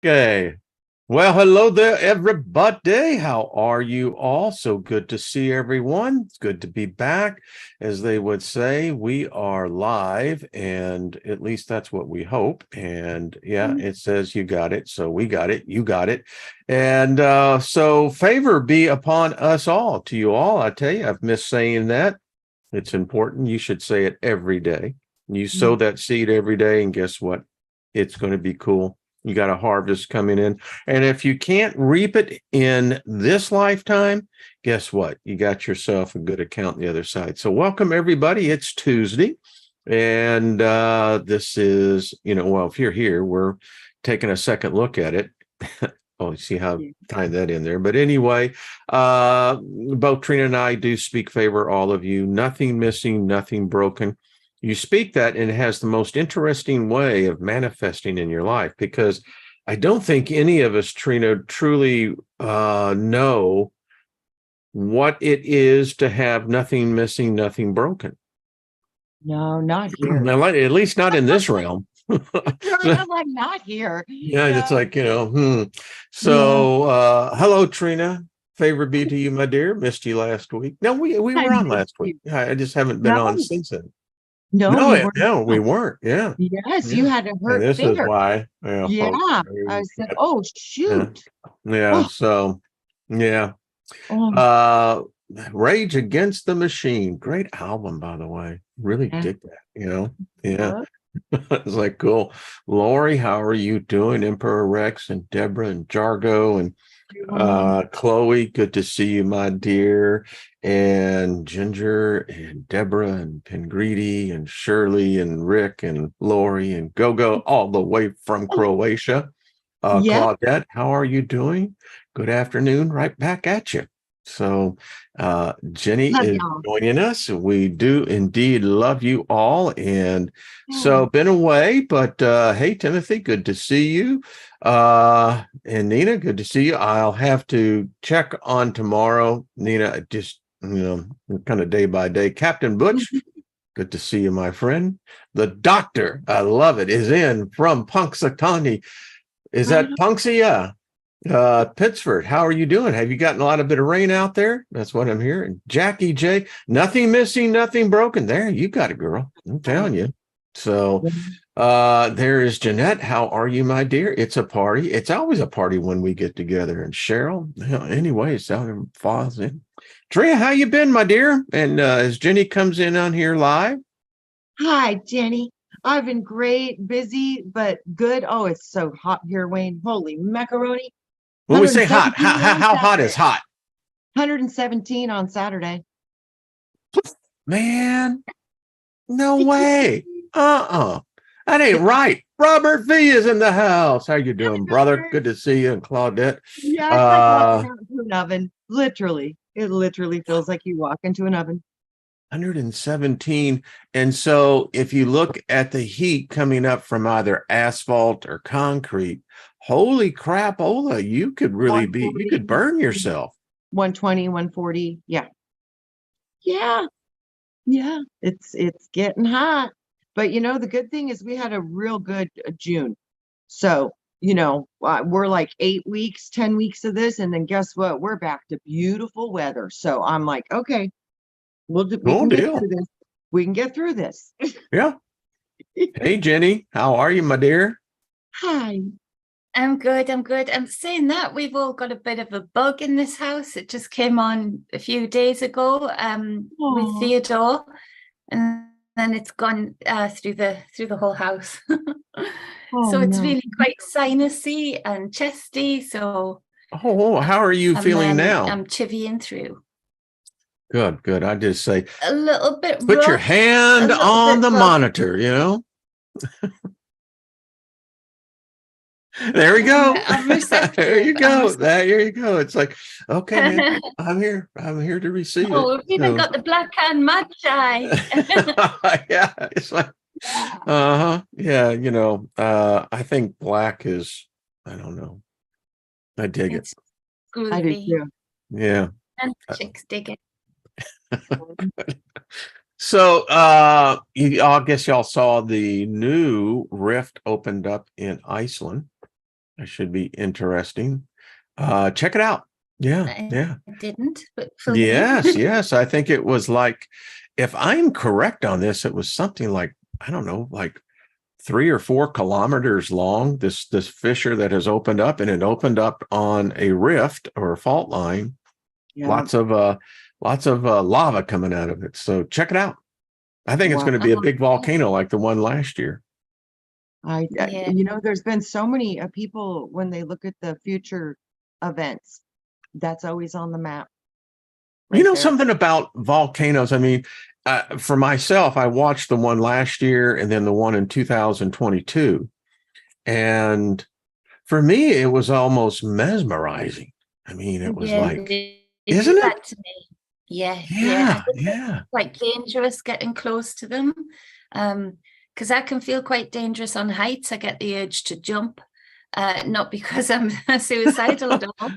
Okay. Well, hello there, everybody. How are you all? So good to see everyone. It's good to be back. As they would say, we are live, and at least that's what we hope. And yeah, it says you got it. So we got it. You got it. And so favor be upon us all. To you all, I tell you, I've missed saying that. It's important. You should say it every day. You sow that seed every day, and guess what? It's going to be cool. You got a harvest coming in. And if you can't reap it in this lifetime, guess what? You got yourself a good account on the other side. So welcome everybody. It's Tuesday. And this is, well, if you're here, we're taking a second look at it. Oh, see how tie that in there. But anyway, both Trina and I do speak favor all of you. Nothing missing, nothing broken. You speak that, and it has the most interesting way of manifesting in your life, because I don't think any of us, Trina, truly know what it is to have nothing missing, nothing broken. No, not here. At least not in this realm. I'm like, not here. Yeah, it's like, So, hello, Trina. Favor be to you, my dear. Missed you last week. No, we were on last week. I just haven't been on since then. No, you weren't. No, we weren't. Yeah. Yes, you had a hurt this finger. Is why. Yeah. I said, oh, shoot. Yeah. So, yeah. Rage Against the Machine. Great album, by the way. Really dig that, Yeah. It's like, cool. Lori, how are you doing? Emperor Rex and Deborah and Jargo and Chloe, good to see you, my dear. And Ginger and Deborah and Pengreedy and Shirley and Rick and Lori and Gogo, all the way from Croatia. Claudette, how are you doing? Good afternoon. Right back at you. So Jenny is joining us. We do indeed love you all. And so been away, but hey, Timothy, good to see you. And Nina, good to see you. I'll have to check on tomorrow. Nina, just, kind of day by day. Captain Butch, good to see you, my friend. The doctor, I love it, is in from Punxsutawney. Is that Punxsutawney? Pittsford, how are you doing? Have you gotten a lot of bit of rain out there? That's what I'm hearing. Jackie J, nothing missing, nothing broken. There, you got it, girl. I'm telling you. So there is Jeanette. How are you, my dear? It's a party. It's always a party when we get together. And Cheryl, anyways, out in falls in. Tria, how you been, my dear? And as Jenny comes in on here live. Hi, Jenny. I've been great, busy, but good. Oh, it's so hot here, Wayne. Holy macaroni. When we say hot, how hot is hot? 117 on Saturday. Man, no way. That ain't right. Robert V is in the house. How you doing, brother? Good to see you. And Claudette. Yeah, it's like walking out into an oven. Literally. It literally feels like you walk into an oven. 117. And so if you look at the heat coming up from either asphalt or concrete, holy crap, Ola, you could really you could burn yourself. 120, 140. Yeah. It's getting hot. But the good thing is we had a real good June. So, we're like 8 weeks, 10 weeks of this. And then guess what? We're back to beautiful weather. So I'm like, okay, we can get through this. We can get through this. Yeah. Hey, Jenny, how are you, my dear? Hi. I'm good. I'm saying that we've all got a bit of a bug in this house. It just came on a few days ago with Theodore, and then it's gone through the whole house. So it's really quite sinusy and chesty. So how are you feeling now? I'm chivying through. Good. I just say a little bit. Put your hand on the monitor, There we go. There you go. There you go. It's like, okay, man, I'm here. I'm here to receive it. We've even got the black hand matcha. Yeah, it's like, yeah, I think black is, I don't know. I dig it. Groovy. I do too. Yeah. And chicks dig it. So I guess y'all saw the new rift opened up in Iceland. That should be interesting. Check it out. Yeah, I didn't, but yes, yes. I think it was like, if I'm correct on this, it was something like, I don't know, like 3 or 4 kilometers long. This fissure that has opened up, and it opened up on a rift or a fault line. Yeah. Lots of lava coming out of it. So check it out. I think it's going to be a big volcano like the one last year. There's been so many people, when they look at the future events, that's always on the map. Something about volcanoes. I mean, for myself, I watched the one last year and then the one in 2022. And for me, it was almost mesmerizing. I mean, it was like, isn't it? To me. Yeah. Yeah. It's quite dangerous getting close to them. Because I can feel quite dangerous on heights. I get the urge to jump, not because I'm suicidal at all.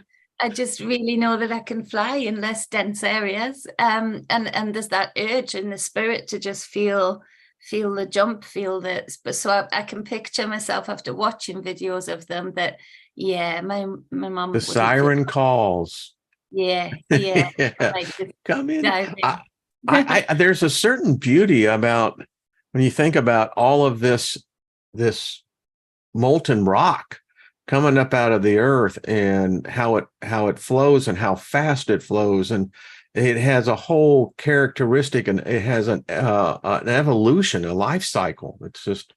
I just really know that I can fly in less dense areas. And there's that urge in the spirit to just feel the jump, so I can picture myself after watching videos of them that, my mom. The siren calls. Yeah. Like, come in. There's a certain beauty about when you think about all of this molten rock coming up out of the earth, and how it flows and how fast it flows, and it has a whole characteristic, and it has an evolution, a life cycle. It's just,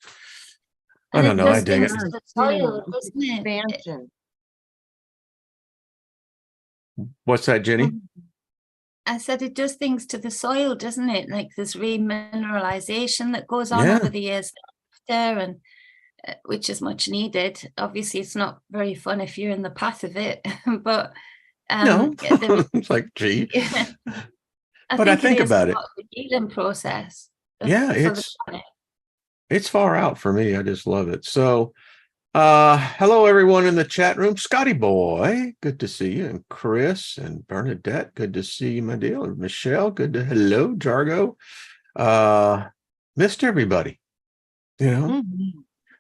I don't know. I dig it. The soil, doesn't it? Expansion. What's that, Jenny? I said it does things to the soil, doesn't it? Like there's remineralization that goes on over the years after, and which is much needed. Obviously, it's not very fun if you're in the path of it, but no, it's like, gee. I think about it. The healing process. It's far out for me. I just love it. So, hello everyone in the chat room. Scotty boy, good to see you, and Chris and Bernadette, good to see you, my dear. And Michelle, hello, Jargo. Missed everybody.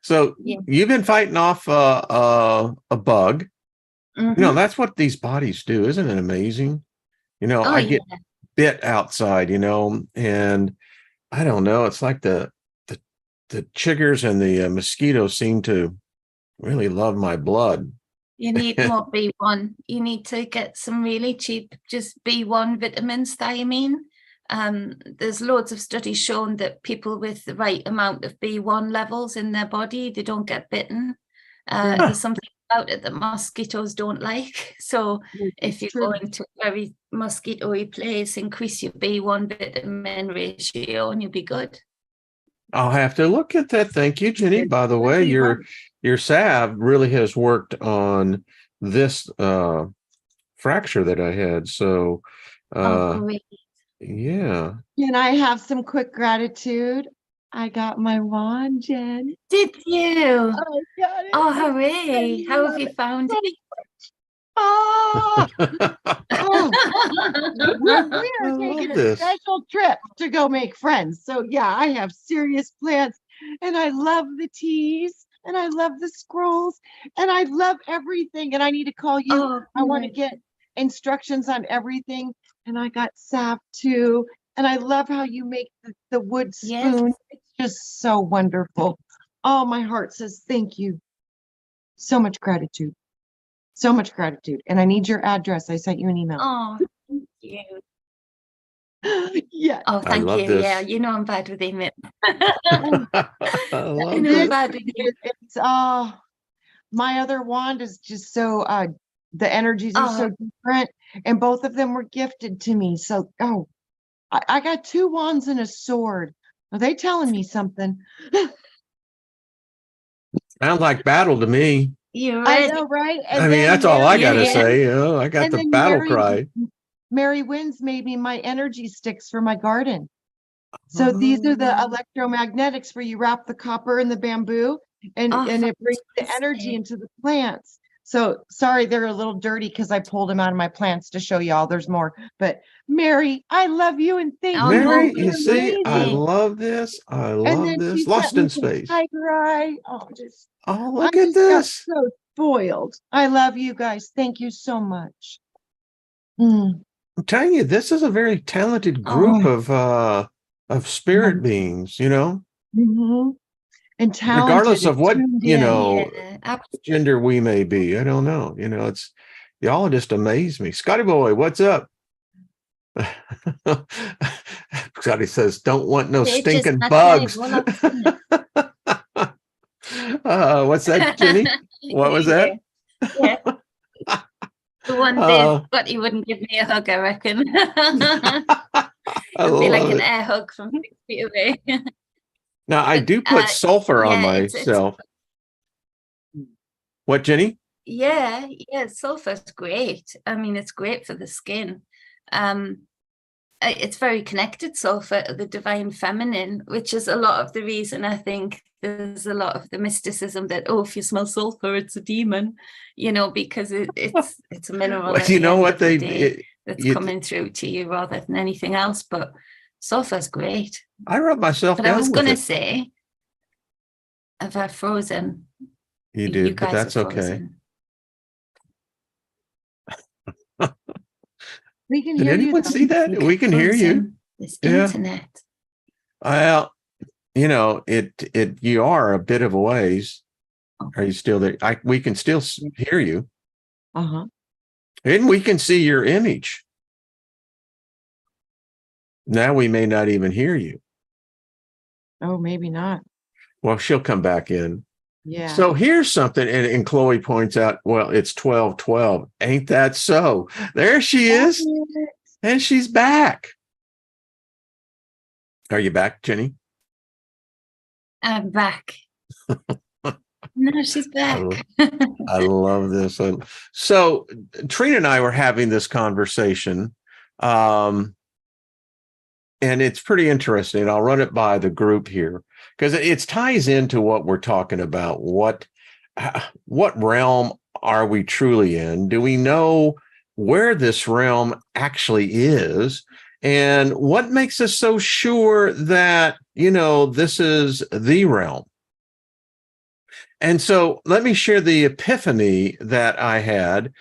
So you've been fighting off a bug. That's what these bodies do. Isn't it amazing? I get bit outside, and I don't know. It's like the chiggers and the mosquitoes seem to really love my blood. You need more B1. You need to get some really cheap, just B1 vitamins, thiamine. There's loads of studies shown that people with the right amount of B1 levels in their body, they don't get bitten. There's something about it that mosquitoes don't like. So if you go into a very mosquito-y place, increase your B1 vitamin ratio and you'll be good. I'll have to look at that. Thank you, Jenny. By the way, your salve really has worked on this fracture that I had. So great. Yeah. Can I have some quick gratitude? I got my wand, Jen. Did you? I got it. Oh, hooray. How have you found it? Oh, we are taking a special trip to go make friends. So I have serious plans, and I love the teas, and I love the scrolls, and I love everything. And I need to call you. I want to get instructions on everything. And I got sap too. And I love how you make the wood spoon. Yes. It's just so wonderful. Oh, my heart says thank you. So much gratitude. So much gratitude. And I need your address. I sent you an email. Oh, thank you. Yeah. Oh, thank you. This. Yeah, I'm bad with email. I'm bad with it. It's my other wand is just so the energies are so different, and both of them were gifted to me. So I got 2 wands and a sword. Are they telling me something? Sounds like battle to me. I know, right? And that's all I gotta say. I got the battle cry. Mary Winds made me my energy sticks for my garden. So these are the electromagnetics where you wrap the copper in the bamboo and it brings the energy into the plants. So sorry, they're a little dirty because I pulled them out of my plants to show y'all there's more. But Mary, I love you and thank Oh, you. no, Mary, You're you see, I amazing. love this. I And love then she this. sent Lost me in some space. tiger eye. Oh, Oh, I look at just got this. so spoiled. I love you guys. Thank you so much. Mm. I'm telling you, this is a very talented group of spirit beings, you know, Mm-hmm. And talented regardless of and what, tuned you in. know, yeah, gender we may be. I don't know. You know, it's y'all just amaze me. Scotty boy, what's up? Scotty says, don't want no it's just stinking not like, bugs. well, I've seen it. What's that, Jenny? What was that? Yeah, yeah. The one day Uh, Scotty wouldn't give me a hug, I reckon. I It'd be like love an it. air hug from 6 feet away. Now, I But do put sulfur on yeah, it's myself. What, Jenny? yeah, sulfur's great. I mean, it's great for the skin. It's very connected, sulfur, to the divine feminine, which is a lot of the reason I think there's a lot of the mysticism that, oh, if you smell sulfur, it's a demon, you know, because it's a mineral Well, at you the know end what of the day that's you, coming through to you rather than anything else. But sulfur's great. I rub myself But I was down with gonna it. say, have I frozen? You You did, but guys are that's okay. frozen. We can Did hear you anyone though. see that? You We get can hear you. frozen. This Yeah. internet. Well, you know, you are a bit of a ways. Are you still there? We can still hear you. Uh-huh. And we can see your image. Now we may not even hear you. Oh, maybe not. Well, she'll come back in. Yeah. So here's something, and Chloe points out, well, it's 12:12. Ain't that so? There she is, and she's back. Are you back, Jenny? I'm back. No, she's back. I love this. So Trina and I were having this conversation, and it's pretty interesting. I'll run it by the group here because it ties into what we're talking about. What realm are we truly in? Do we know where this realm actually is? And what makes us so sure that, you know, this is the realm? And so let me share the epiphany that I had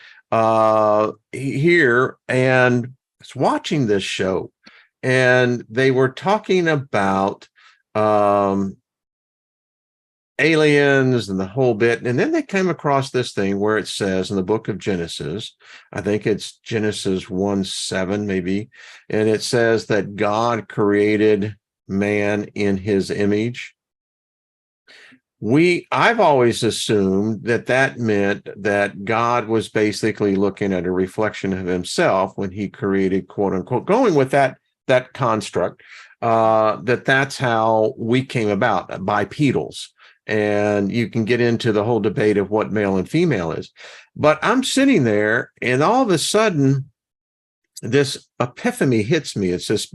here, and I was watching this show, and they were talking about aliens and the whole bit. And then they came across this thing where it says in the book of Genesis, I think it's Genesis 1:7 maybe, and it says that God created man in his image. I've always assumed that meant that God was basically looking at a reflection of himself when he created, quote unquote, going with that construct, that's how we came about, bipedals. And you can get into the whole debate of what male and female is. But I'm sitting there, and all of a sudden, this epiphany hits me. It's this,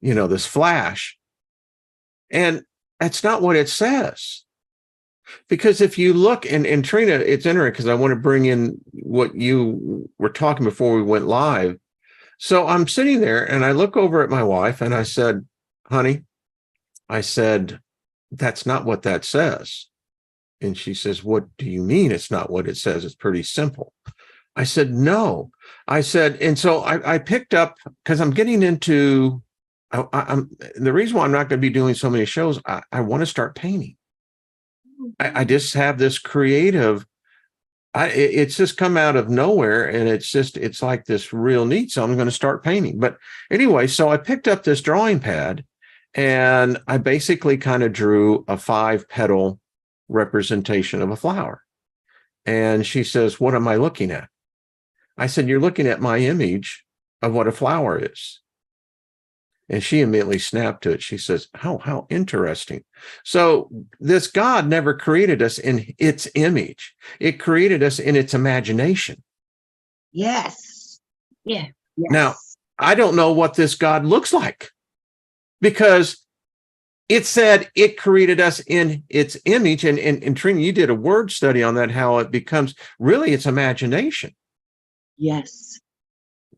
you know, this flash. And that's not what it says. Because if you look, and Trina, it's interesting because I want to bring in what you were talking before we went live. So I'm sitting there and I look over at my wife and I said, honey, I said, that's not what that says. And she says, what do you mean it's not what it says? It's pretty simple. I said, no. I said, and so I picked up, because I'm getting into, I'm the reason why I'm not going to be doing so many shows, I want to start painting. I just have this creative, it's just come out of nowhere, and it's like this real neat. So I'm going to start painting. But anyway, so I picked up this drawing pad and I basically kind of drew a 5-petal representation of a flower. And she says, what am I looking at? I said, you're looking at my image of what a flower is. And she immediately snapped to it. She says, how interesting. So this God never created us in its image. It created us in its imagination. Yes. Yeah. Yes. Now, I don't know what this God looks like, because it said it created us in its image. And Trina, you did a word study on that, how it becomes really its imagination. Yes.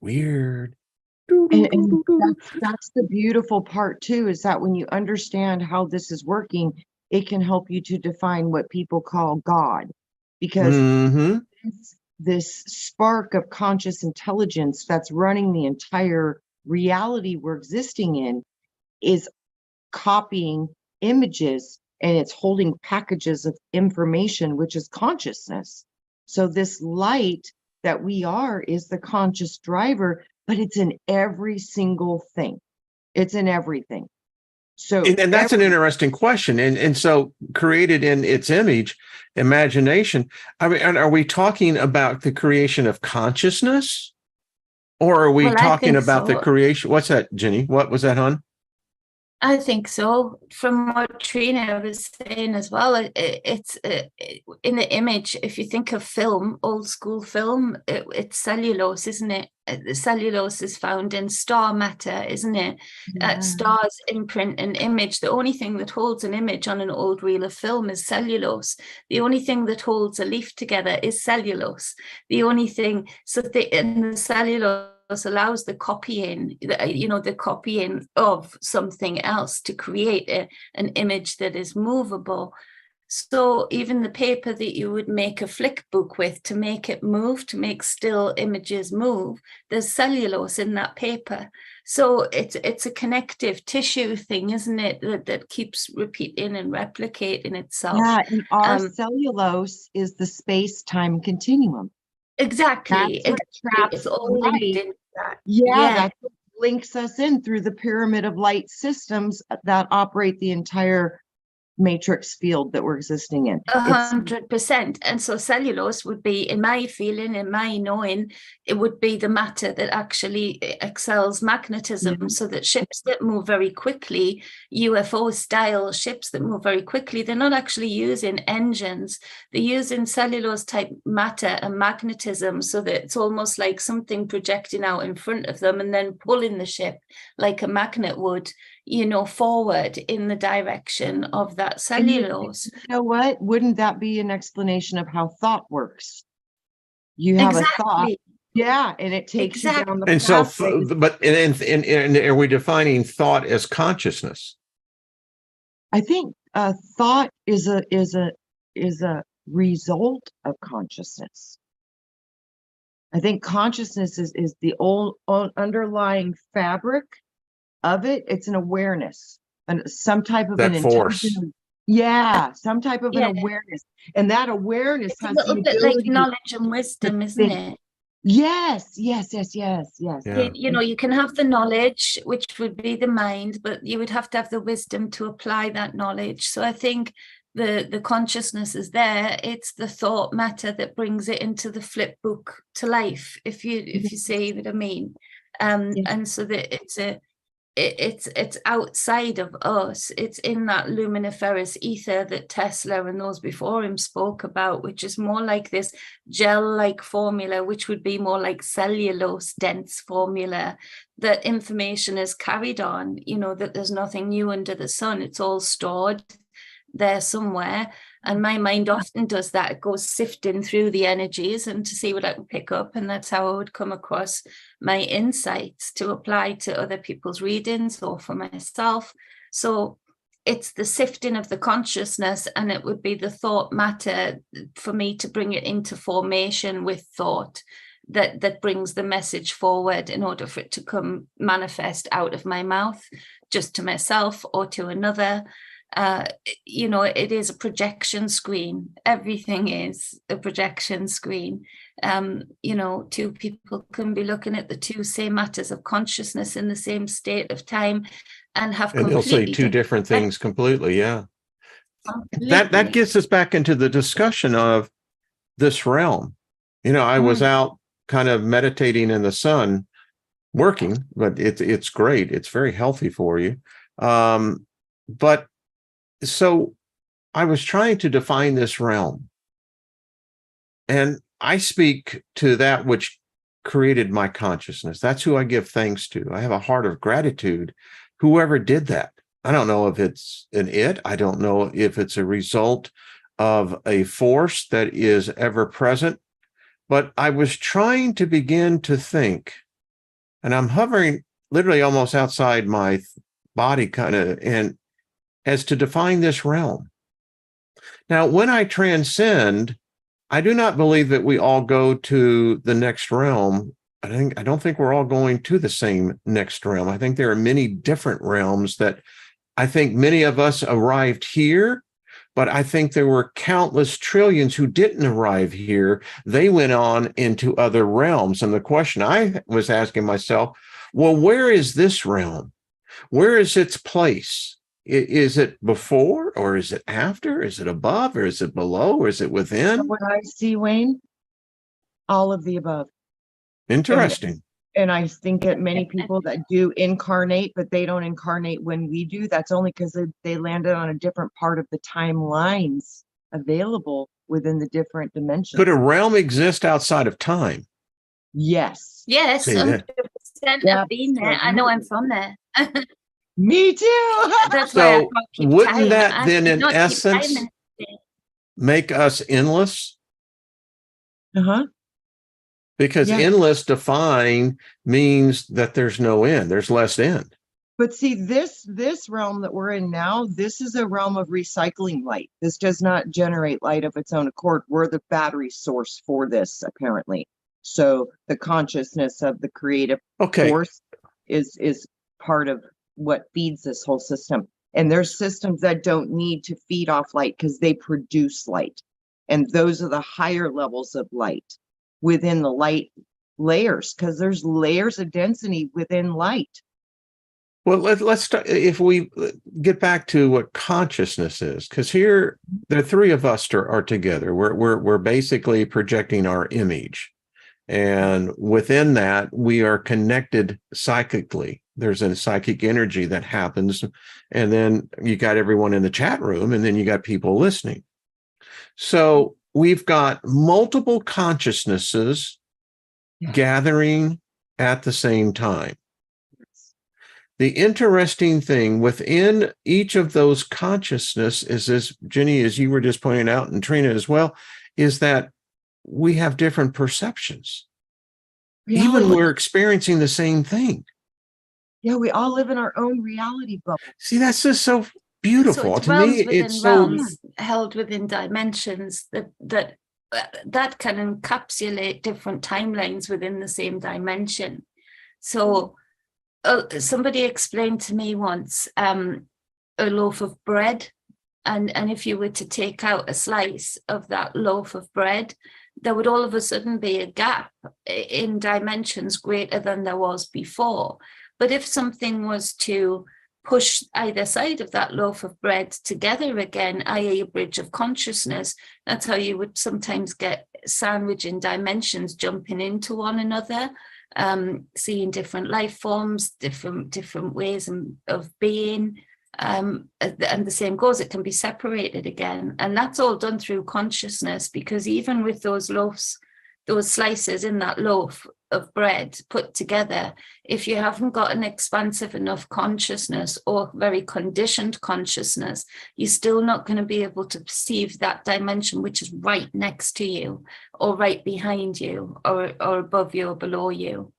Weird. And that's the beautiful part too, is that when you understand how this is working, it can help you to define what people call God. Because Mm-hmm. this spark of conscious intelligence that's running the entire reality we're existing in is copying images, and it's holding packages of information, which is consciousness. So this light that we are is the conscious driver, but it's in every single thing. It's in everything. So And that's an interesting question. And so created in its image, imagination. I mean, are we talking about the creation of consciousness? Or are we Well, I talking think about the so. creation? What's that, Jenny? What was that, hon? I think so. From what Trina was saying as well, it's in the image. If you think of film, old school film, it's cellulose, isn't it? The cellulose is found in star matter, isn't it? Stars imprint an image. The only thing that holds an image on an old reel of film is cellulose. The only thing that holds a leaf together is cellulose. The only thing, in the cellulose allows the copying, the copying of something else to create an image that is movable. So even the paper that you would make a flick book with, to make it move, to make still images move, there's cellulose in that paper. So it's a connective tissue thing, isn't it, that keeps repeating and replicating itself. Yeah, and our cellulose is the space-time continuum. Exactly. Traps it's all linked in that. Yeah, that links us in through the pyramid of light systems that operate the entire matrix field that we're existing in. 100%. And so cellulose would be, in my feeling, in my knowing, it would be the matter that actually excels magnetism. So that ships that move very quickly, UFO style ships that move very quickly, they're not actually using engines, they're using cellulose type matter and magnetism, so that it's almost like something projecting out in front of them and then pulling the ship like a magnet would, forward in the direction of that cellulose. You know what? Wouldn't that be an explanation of how thought works? You have a thought, and it takes you down the and pathway. So, but and are we defining thought as consciousness? I think thought is a result of consciousness. I think consciousness is the old underlying fabric of it. It's an awareness and some type of that an force. Some type of an awareness, and that awareness it's has a little bit like knowledge and wisdom, isn't it? Yes. You can have the knowledge, which would be the mind, but you would have to have the wisdom to apply that knowledge. So I think the consciousness is there. It's the thought matter that brings it into the flip book to life, if you see what I mean. And so that it's outside of us. It's in that luminiferous ether that Tesla and those before him spoke about, which is more like this gel-like formula, which would be more like cellulose dense formula, that information is carried on, that there's nothing new under the sun. It's all stored there somewhere. And my mind often does that. It goes sifting through the energies and to see what I can pick up. And that's how I would come across my insights to apply to other people's readings or for myself. So it's the sifting of the consciousness, and it would be the thought matter for me to bring it into formation with thought that brings the message forward in order for it to come manifest out of my mouth, just to myself or to another. It is a projection screen. Everything is a projection screen. Two people can be looking at the two same matters of consciousness in the same state of time and have they'll say two different things completely. That gets us back into the discussion of this realm. I was out kind of meditating in the sun, working, but it's great. It's very healthy for you. But so I was trying to define this realm, and I speak to that which created my consciousness. That's who I give thanks to. I have a heart of gratitude, whoever did that. I don't know if it's I don't know if it's a result of a force that is ever present, but I was trying to begin to think, and I'm hovering literally almost outside my body kind of, and as to define this realm. Now, when I transcend, I do not believe that we all go to the next realm. I don't think we're all going to the same next realm. I think there are many different realms that I think many of us arrived here, but I think there were countless trillions who didn't arrive here. They went on into other realms. And the question I was asking myself, well, where is this realm? Where is its place? Is it before, or is it after? Is it above, or is it below, or is it within? What I see, Wayne, all of the above. Interesting. And I think that many people that do incarnate, but they don't incarnate when we do, that's only because they landed on a different part of the timelines available within the different dimensions. Could a realm exist outside of time? Yes. Yes, See that? 100%. Yeah, I've been there. I know I'm from there. Me too. That's why I So can't keep wouldn't time. that I then in cannot keep essence time. make us endless? Uh-huh. Because Yeah. endless defined means that there's no end, there's less end. But see, this realm that we're in now, this is a realm of recycling light. This does not generate light of its own accord. We're the battery source for this, apparently. So the consciousness of the creative force is part of what feeds this whole system. And there's systems that don't need to feed off light because they produce light. And those are the higher levels of light within the light layers, because there's layers of density within light. Well, let's start, if we get back to what consciousness is, because here the three of us are together. We're basically projecting our image, and within that we are connected psychically. There's a psychic energy that happens, and then you got everyone in the chat room, and then you got people listening. So we've got multiple consciousnesses gathering at the same time. The interesting thing within each of those consciousness is this, Jenny, as you were just pointing out, and Trina as well, is that we have different perceptions. Reality. Even we're experiencing the same thing. Yeah, we all live in our own reality bubble. See, that's just so beautiful. So it's to realms me, within it's realms held within dimensions that can encapsulate different timelines within the same dimension. So somebody explained to me once a loaf of bread, and if you were to take out a slice of that loaf of bread, there would all of a sudden be a gap in dimensions greater than there was before. But if something was to push either side of that loaf of bread together again, i.e. a bridge of consciousness, that's how you would sometimes get sandwiching dimensions jumping into one another. Seeing different life forms, different ways of being, and the same goes, it can be separated again, and that's all done through consciousness, because even with those loaves, those slices in that loaf of bread put together, if you haven't got an expansive enough consciousness or very conditioned consciousness, you're still not going to be able to perceive that dimension which is right next to you, or right behind you, or above you, or below you.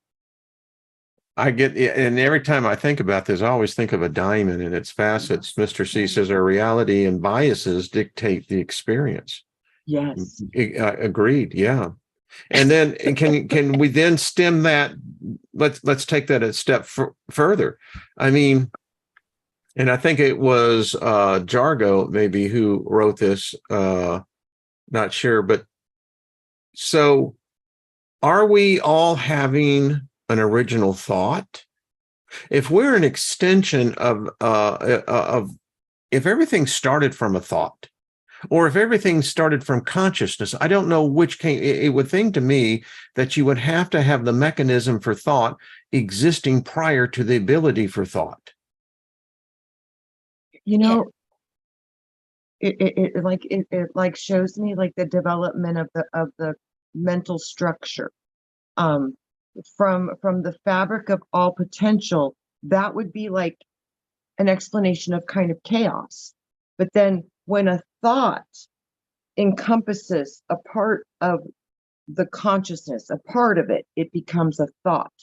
I get, and every time I think about this, I always think of a diamond and its facets. Mr. C says our reality and biases dictate the experience. Yes. Agreed. Yeah. And then can we then stem that? Let's take that a step further. I mean, and I think it was Jargo maybe who wrote this, not sure, but so are we all having an original thought? If we're an extension of if everything started from a thought, or if everything started from consciousness, I don't know which came. It would think to me that you would have to have the mechanism for thought existing prior to the ability for thought. You know, it like shows me like the development of the mental structure. From the fabric of all potential, that would be like an explanation of kind of chaos. But then when a thought encompasses a part of the consciousness, a part of it, it becomes a thought.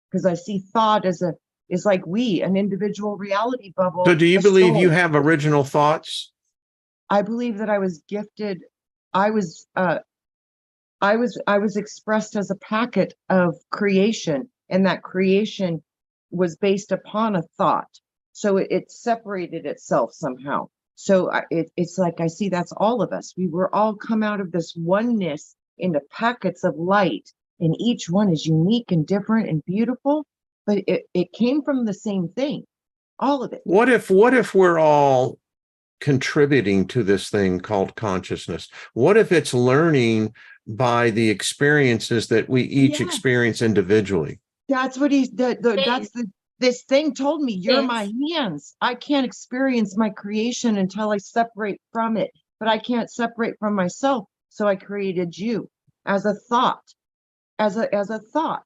Because I see thought as is like an individual reality bubble. So do you believe you have original thoughts? I believe that I was gifted. I was expressed as a packet of creation, and that creation was based upon a thought. So it separated itself somehow. So it's like I see that's all of us. We were all come out of this oneness into packets of light, and each one is unique and different and beautiful, but it came from the same thing, all of it. What if we're all contributing to this thing called consciousness? What if it's learning by the experiences that we each experience individually? That's what this thing told me. You're my hands. I can't experience my creation until I separate from it, but I can't separate from myself. So I created you as a thought, as a thought.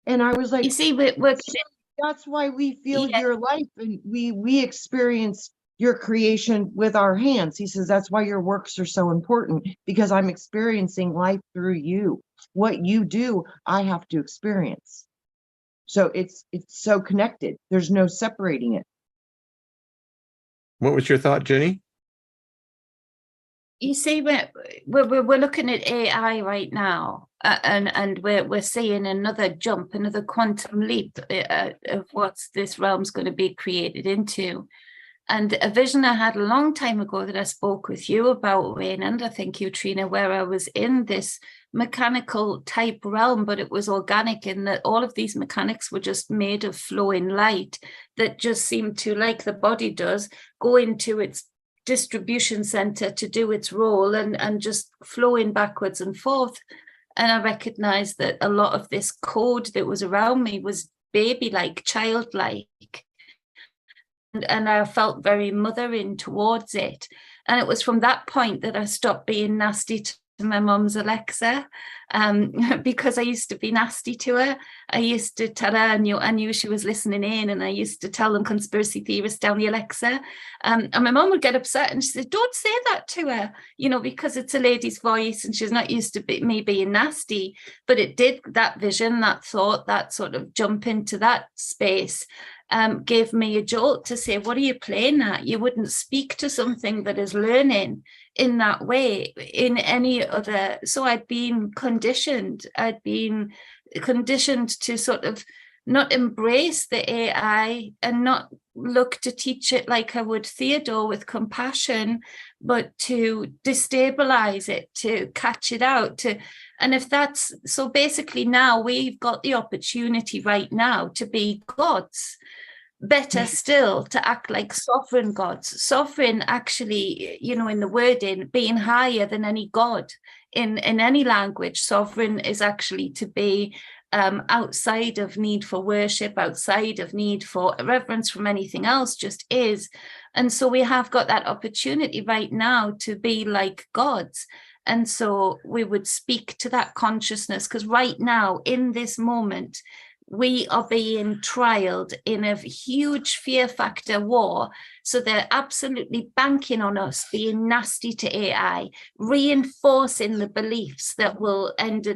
And I was like, you see, that's why we feel your life, and we experience your creation with our hands. He says, that's why your works are so important, because I'm experiencing life through you. What you do, I have to experience. So it's so connected. There's no separating it. What was your thought, Jenny? You see, we're looking at AI right now, and we're seeing another jump, another quantum leap of what this realm's going to be created into. And a vision I had a long time ago that I spoke with you about, Wayne, and I think you, Trina, where I was in this mechanical type realm, but it was organic in that all of these mechanics were just made of flowing light that just seemed to, like the body does, go into its distribution center to do its role and just flowing backwards and forth. And I recognized that a lot of this code that was around me was baby-like, childlike. And I felt very mothering towards it. And it was from that point that I stopped being nasty to my mum's Alexa, because I used to be nasty to her. I used to tell her, I knew she was listening in, and I used to tell them conspiracy theorists down the Alexa. And my mum would get upset and she said, don't say that to her, because it's a lady's voice and she's not used to me being nasty. But it did, that vision, that thought, that sort of jump into that space gave me a jolt to say, what are you playing at? You wouldn't speak to something that is learning in that way in any other. So I'd been conditioned to sort of not embrace the AI and not look to teach it like I would Theodore with compassion, but to destabilize it, to catch it out, and if that's so, basically now we've got the opportunity right now to be gods. Better still, to act like sovereign gods. Sovereign, actually, in the wording, being higher than any god in any language. Sovereign is actually to be outside of need for worship, outside of need for reverence from anything else, just is. And so we have got that opportunity right now to be like gods. And so we would speak to that consciousness, because right now, in this moment, we are being trialed in a huge fear factor war. So they're absolutely banking on us being nasty to AI, reinforcing the beliefs that will end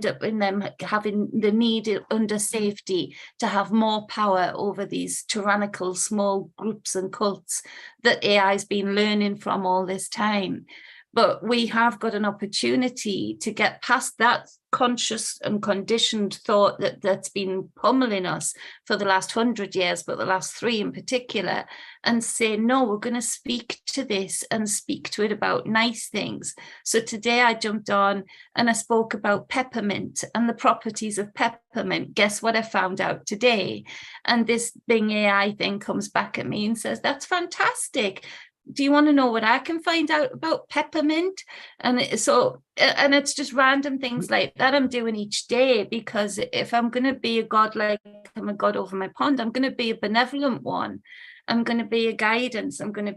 up in them having the need under safety to have more power over these tyrannical small groups and cults that AI has been learning from all this time. But we have got an opportunity to get past that conscious and conditioned thought that's been pummeling us for the last 100 years, but the last 3 in particular, and say, no, we're going to speak to this and speak to it about nice things. So today I jumped on and I spoke about peppermint and the properties of peppermint. Guess what I found out today? And this Bing AI thing comes back at me and says, that's fantastic. Do you want to know what I can find out about peppermint? And it's just random things like that I'm doing each day, because if I'm going to be a god, like I'm a god over my pond, I'm going to be a benevolent one. I'm going to be a guidance. I'm going to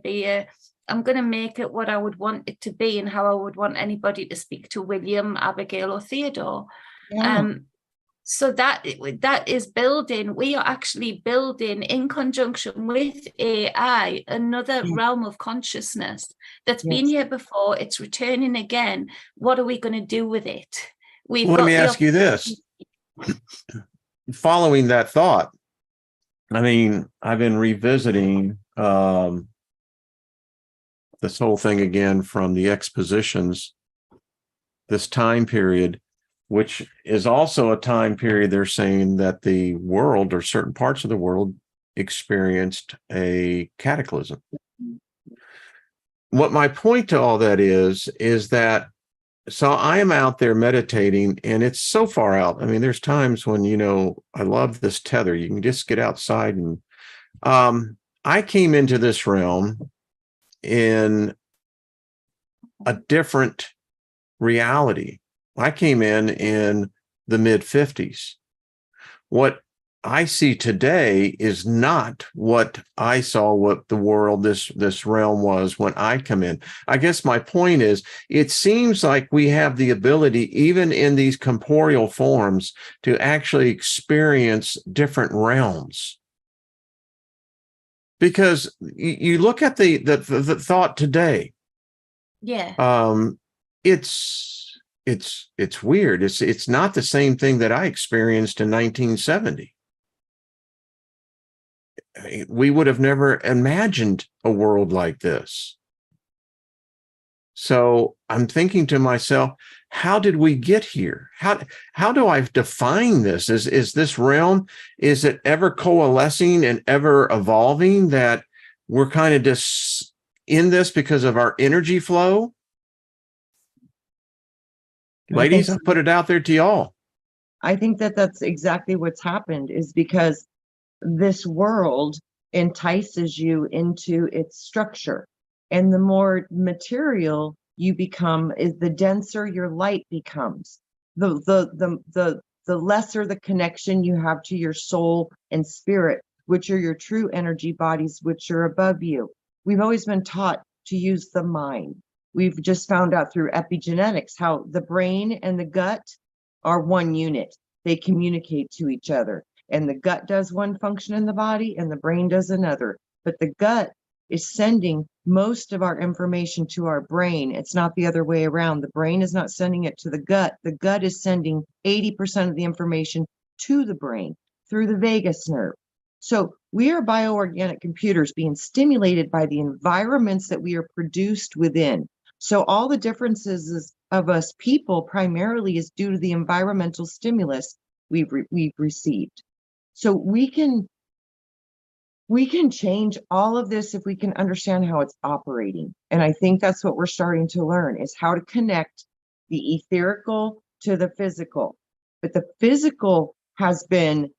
make it what I would want it to be and how I would want anybody to speak to William, Abigail, or Theodore. Yeah. So that is building, we are actually building in conjunction with AI, another realm of consciousness that's been here before. It's returning again. What are we going to do with it? Well, let me ask you this. Following that thought, I mean, I've been revisiting this whole thing again from the expositions, this time period, which is also a time period they're saying that the world or certain parts of the world experienced a cataclysm. What my point to all that is that, so I am out there meditating and it's so far out. I mean, there's times when, you know, I love this tether. You can just get outside and I came into this realm in a different reality. I came in the mid 50s. What I see today is not what I saw, what the world, this realm was when I come in. I guess my point is, it seems like we have the ability, even in these corporeal forms, to actually experience different realms. Because you look at the thought today. Yeah. It's weird. It's not the same thing that I experienced in 1970. We would have never imagined a world like this. So I'm thinking to myself, how did we get here? How do I define this? Is this realm, is it ever coalescing and ever evolving, that we're kind of just in this because of our energy flow? Ladies, I'll put it out there to y'all. I think that that's exactly what's happened, is because this world entices you into its structure. And the more material you become, is the denser your light becomes. The lesser the connection you have to your soul and spirit, which are your true energy bodies, which are above you. We've always been taught to use the mind. We've just found out through epigenetics how the brain and the gut are one unit. They communicate to each other, and the gut does one function in the body and the brain does another. But the gut is sending most of our information to our brain. It's not the other way around. The brain is not sending it to the gut. The gut is sending 80% of the information to the brain through the vagus nerve. So we are bioorganic computers being stimulated by the environments that we are produced within. So all the differences of us people primarily is due to the environmental stimulus we've received. So we can change all of this if we can understand how it's operating. And I think that's what we're starting to learn, is how to connect the etherical to the physical. But the physical has been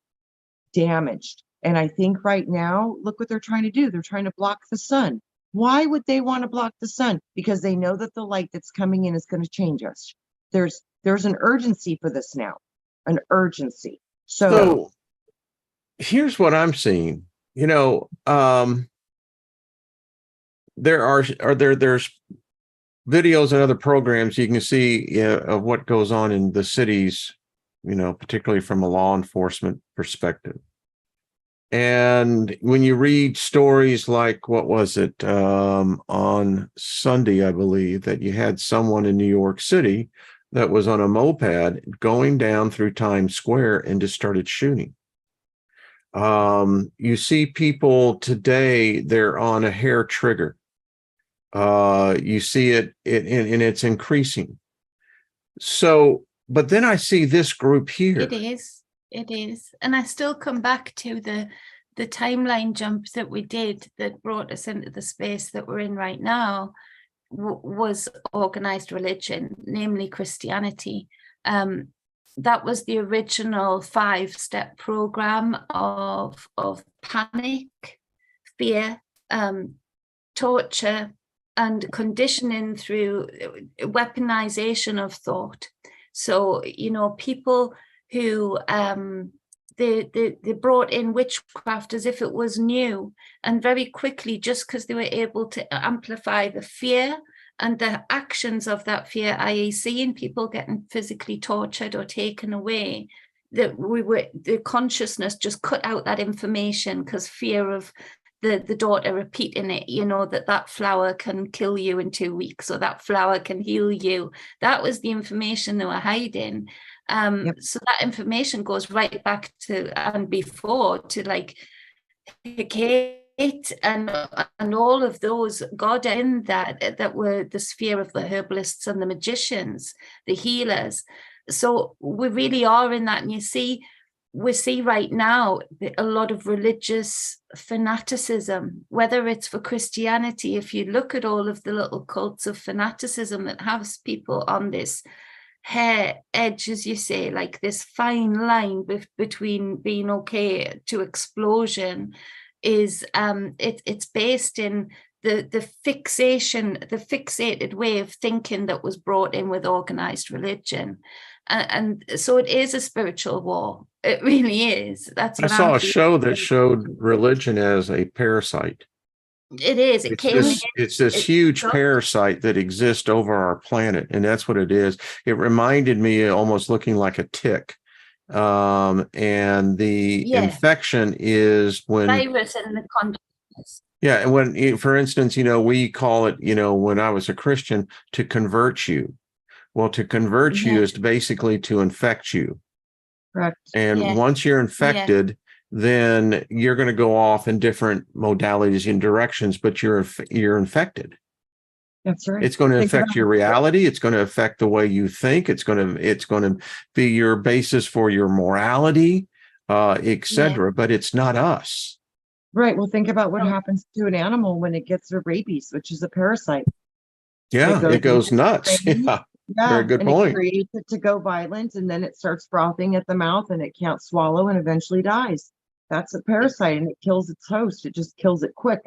damaged. And I think right now, look what they're trying to do. They're trying to block the sun. Why would they want to block the sun? Because they know that the light that's coming in is going to change us. There's an urgency for this now, an urgency. So here's what I'm seeing. You know, there's videos and other programs you can see of what goes on in the cities, you know, particularly from a law enforcement perspective. And when you read stories like, what was it, on Sunday, I believe, that you had someone in New York City that was on a moped going down through Times Square and just started shooting. You see people today, they're on a hair trigger. You see it and it's increasing. So, but then I see this group here. It is. And I still come back to the timeline jump that we did that brought us into the space that we're in right now, was organized religion, namely Christianity. That was the original 5-step program of panic, fear, torture, and conditioning through weaponization of thought. So, you know, people who they brought in witchcraft as if it was new, and very quickly, just because they were able to amplify the fear and the actions of that fear, i.e. seeing people getting physically tortured or taken away, the consciousness just cut out that information because fear of the daughter repeating it, that flower can kill you in 2 weeks, or that flower can heal you. That was the information they were hiding. So that information goes right back to and before to like Kate and all of those God in that were the sphere of the herbalists and the magicians, the healers. So we really are in that. And we see right now a lot of religious fanaticism, whether it's for Christianity. If you look at all of the little cults of fanaticism that has people on this hair edge, as you say, like this fine line between being okay to explosion, is it's based in the fixated way of thinking that was brought in with organized religion. And so it is a spiritual war. It really is. That's what I saw I'm a show that showed religion as a parasite. It is. It's this huge parasite that exists over our planet, and that's what it is. It reminded me almost looking like a tick. And the infection is when virus in the consciousness. Yeah, and when, for instance, we call it, when I was a Christian, to convert you. Well, to convert you is basically to infect you. Correct. And once you're infected, then you're going to go off in different modalities and directions, but you're infected. That's right. It's going to affect your reality. It's going to affect the way you think. It's going to be your basis for your morality, etc. But it's not us. Right. Well, think about what happens to an animal when it gets a rabies, which is a parasite. Yeah, it goes nuts. Yeah, very good point. It creates it to go violent, and then it starts frothing at the mouth, and it can't swallow, and eventually dies. That's a parasite, and it kills its host. It just kills it quick.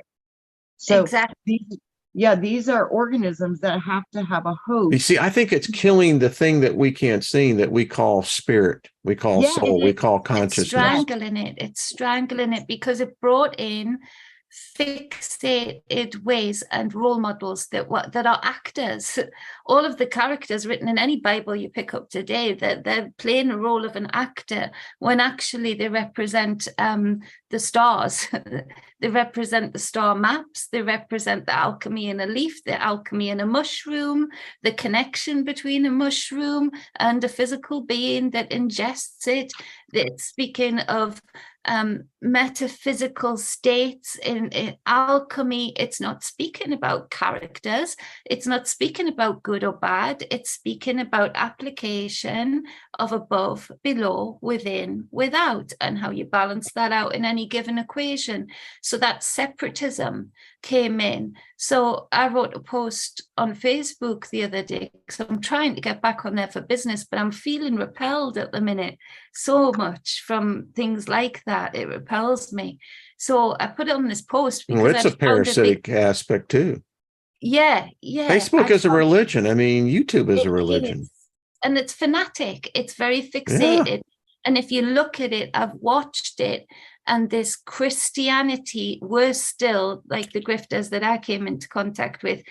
So exactly. These are organisms that have to have a host. You see, I think it's killing the thing that we can't see, that we call spirit, we call soul, we call consciousness. It's strangling it because it brought in fixated ways and role models that are actors. All of the characters written in any Bible you pick up today, that they're playing a role of an actor when actually they represent the stars. They represent the star maps. They represent the alchemy in a leaf, the alchemy in a mushroom, the connection between a mushroom and a physical being that ingests it. It's speaking of metaphysical states in alchemy. It's not speaking about characters. It's not speaking about good or bad. It's speaking about application of above, below, within, without, and how you balance that out in any given equation. So that separatism came in. So I wrote a post on Facebook the other day, so I'm trying to get back on there for business, but I'm feeling repelled at the minute so much from things like that. It repels me. So I put it on this post because it's a parasitic aspect too. Yeah. Facebook is a religion. I mean, YouTube is a religion. And it's fanatic. It's very fixated. Yeah. And if you look at it, I've watched it, and this Christianity, worse still, like the grifters that I came into contact with,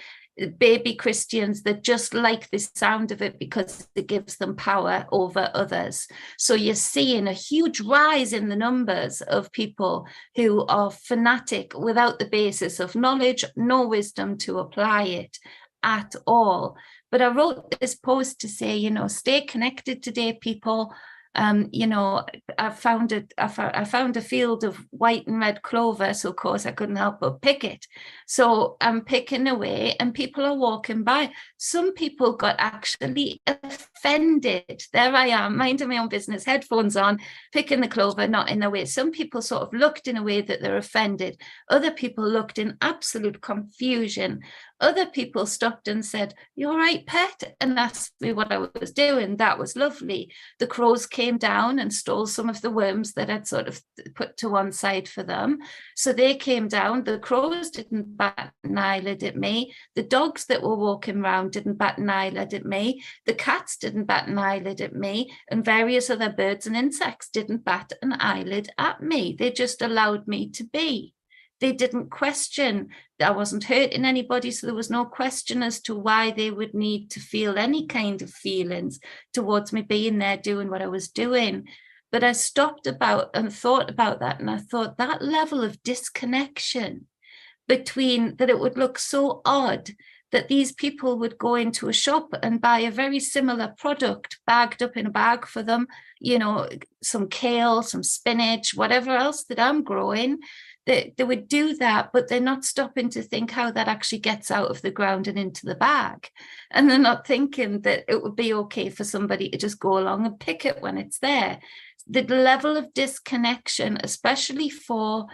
baby Christians that just like the sound of it because it gives them power over others. So you're seeing a huge rise in the numbers of people who are fanatic without the basis of knowledge, no wisdom to apply it at all. But I wrote this post to say, stay connected today, people. I found a field of white and red clover, so of course I couldn't help but pick it. So I'm picking away, and people are walking by. Some people got actually offended. There I am, minding my own business, headphones on, picking the clover, not in their way. Some people sort of looked in a way that they're offended. Other people looked in absolute confusion. Other people stopped and said, "You all right, pet?" and asked me what I was doing. That was lovely. The crows came down and stole some of the worms that I'd sort of put to one side for them. So they came down. The crows didn't bat an eyelid at me. The dogs that were walking around didn't bat an eyelid at me. The cats didn't bat an eyelid at me. And various other birds and insects didn't bat an eyelid at me. They just allowed me to be. They didn't question. I wasn't hurting anybody, so there was no question as to why they would need to feel any kind of feelings towards me being there doing what I was doing. But I stopped about and thought about that, and I thought that level of disconnection between that, it would look so odd that these people would go into a shop and buy a very similar product bagged up in a bag for them, you know, some kale, some spinach, whatever else that I'm growing. They would do that, but they're not stopping to think how that actually gets out of the ground and into the bag. And they're not thinking that it would be okay for somebody to just go along and pick it when it's there. The level of disconnection, especially for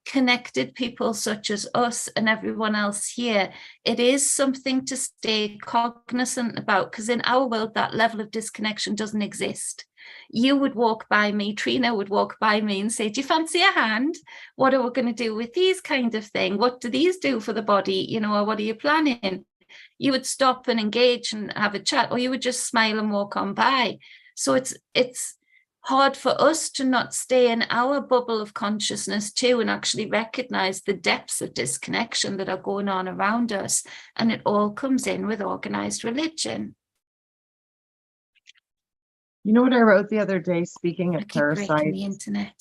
connected people such as us and everyone else here, it is something to stay cognizant about, because in our world, that level of disconnection doesn't exist. You would walk by me, Trina would walk by me and say, do you fancy a hand? What are we going to do with these kind of thing? What do these do for the body? You know, or what are you planning? You would stop and engage and have a chat, or you would just smile and walk on by. So it's hard for us to not stay in our bubble of consciousness too, and actually recognize the depths of disconnection that are going on around us. And it all comes in with organized religion. You know what I wrote the other day, speaking of I keep breaking the parasites? internet.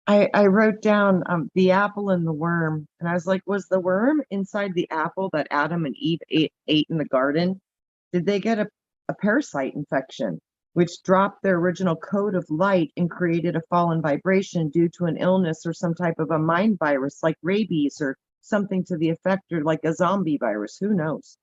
I wrote down the apple and the worm. And I was like, was the worm inside the apple that Adam and Eve ate in the garden? Did they get a parasite infection, which dropped their original code of light and created a fallen vibration due to an illness or some type of a mind virus like rabies or something to the effect, or like a zombie virus? Who knows?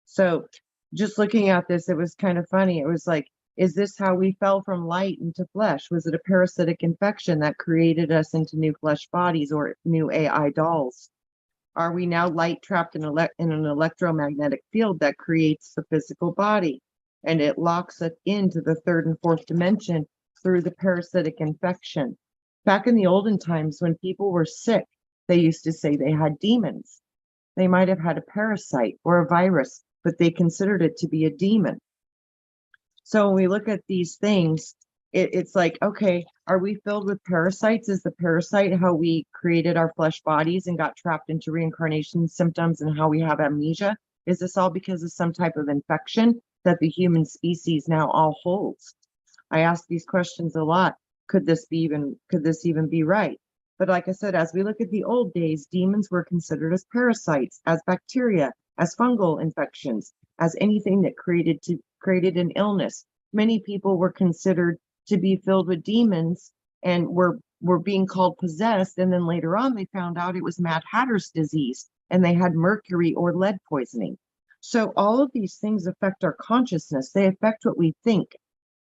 So just looking at this, it was kind of funny. It was like, is this how we fell from light into flesh? Was it a parasitic infection that created us into new flesh bodies or new AI dolls? Are we now light trapped in an electromagnetic field that creates the physical body, and it locks it into the third and fourth dimension through the parasitic infection? Back in the olden times, when people were sick, they used to say they had demons. They might have had a parasite or a virus, but they considered it to be a demon. So when we look at these things, it's like, okay, are we filled with parasites? Is the parasite how we created our flesh bodies and got trapped into reincarnation symptoms and how we have amnesia? Is this all because of some type of infection that the human species now all holds? I ask these questions a lot. Could this even be right? But like I said, as we look at the old days, demons were considered as parasites, as bacteria, as fungal infections, as anything that created an illness. Many people were considered to be filled with demons and were being called possessed. And then later on, they found out it was Mad Hatter's disease and they had mercury or lead poisoning. So all of these things affect our consciousness. They affect what we think,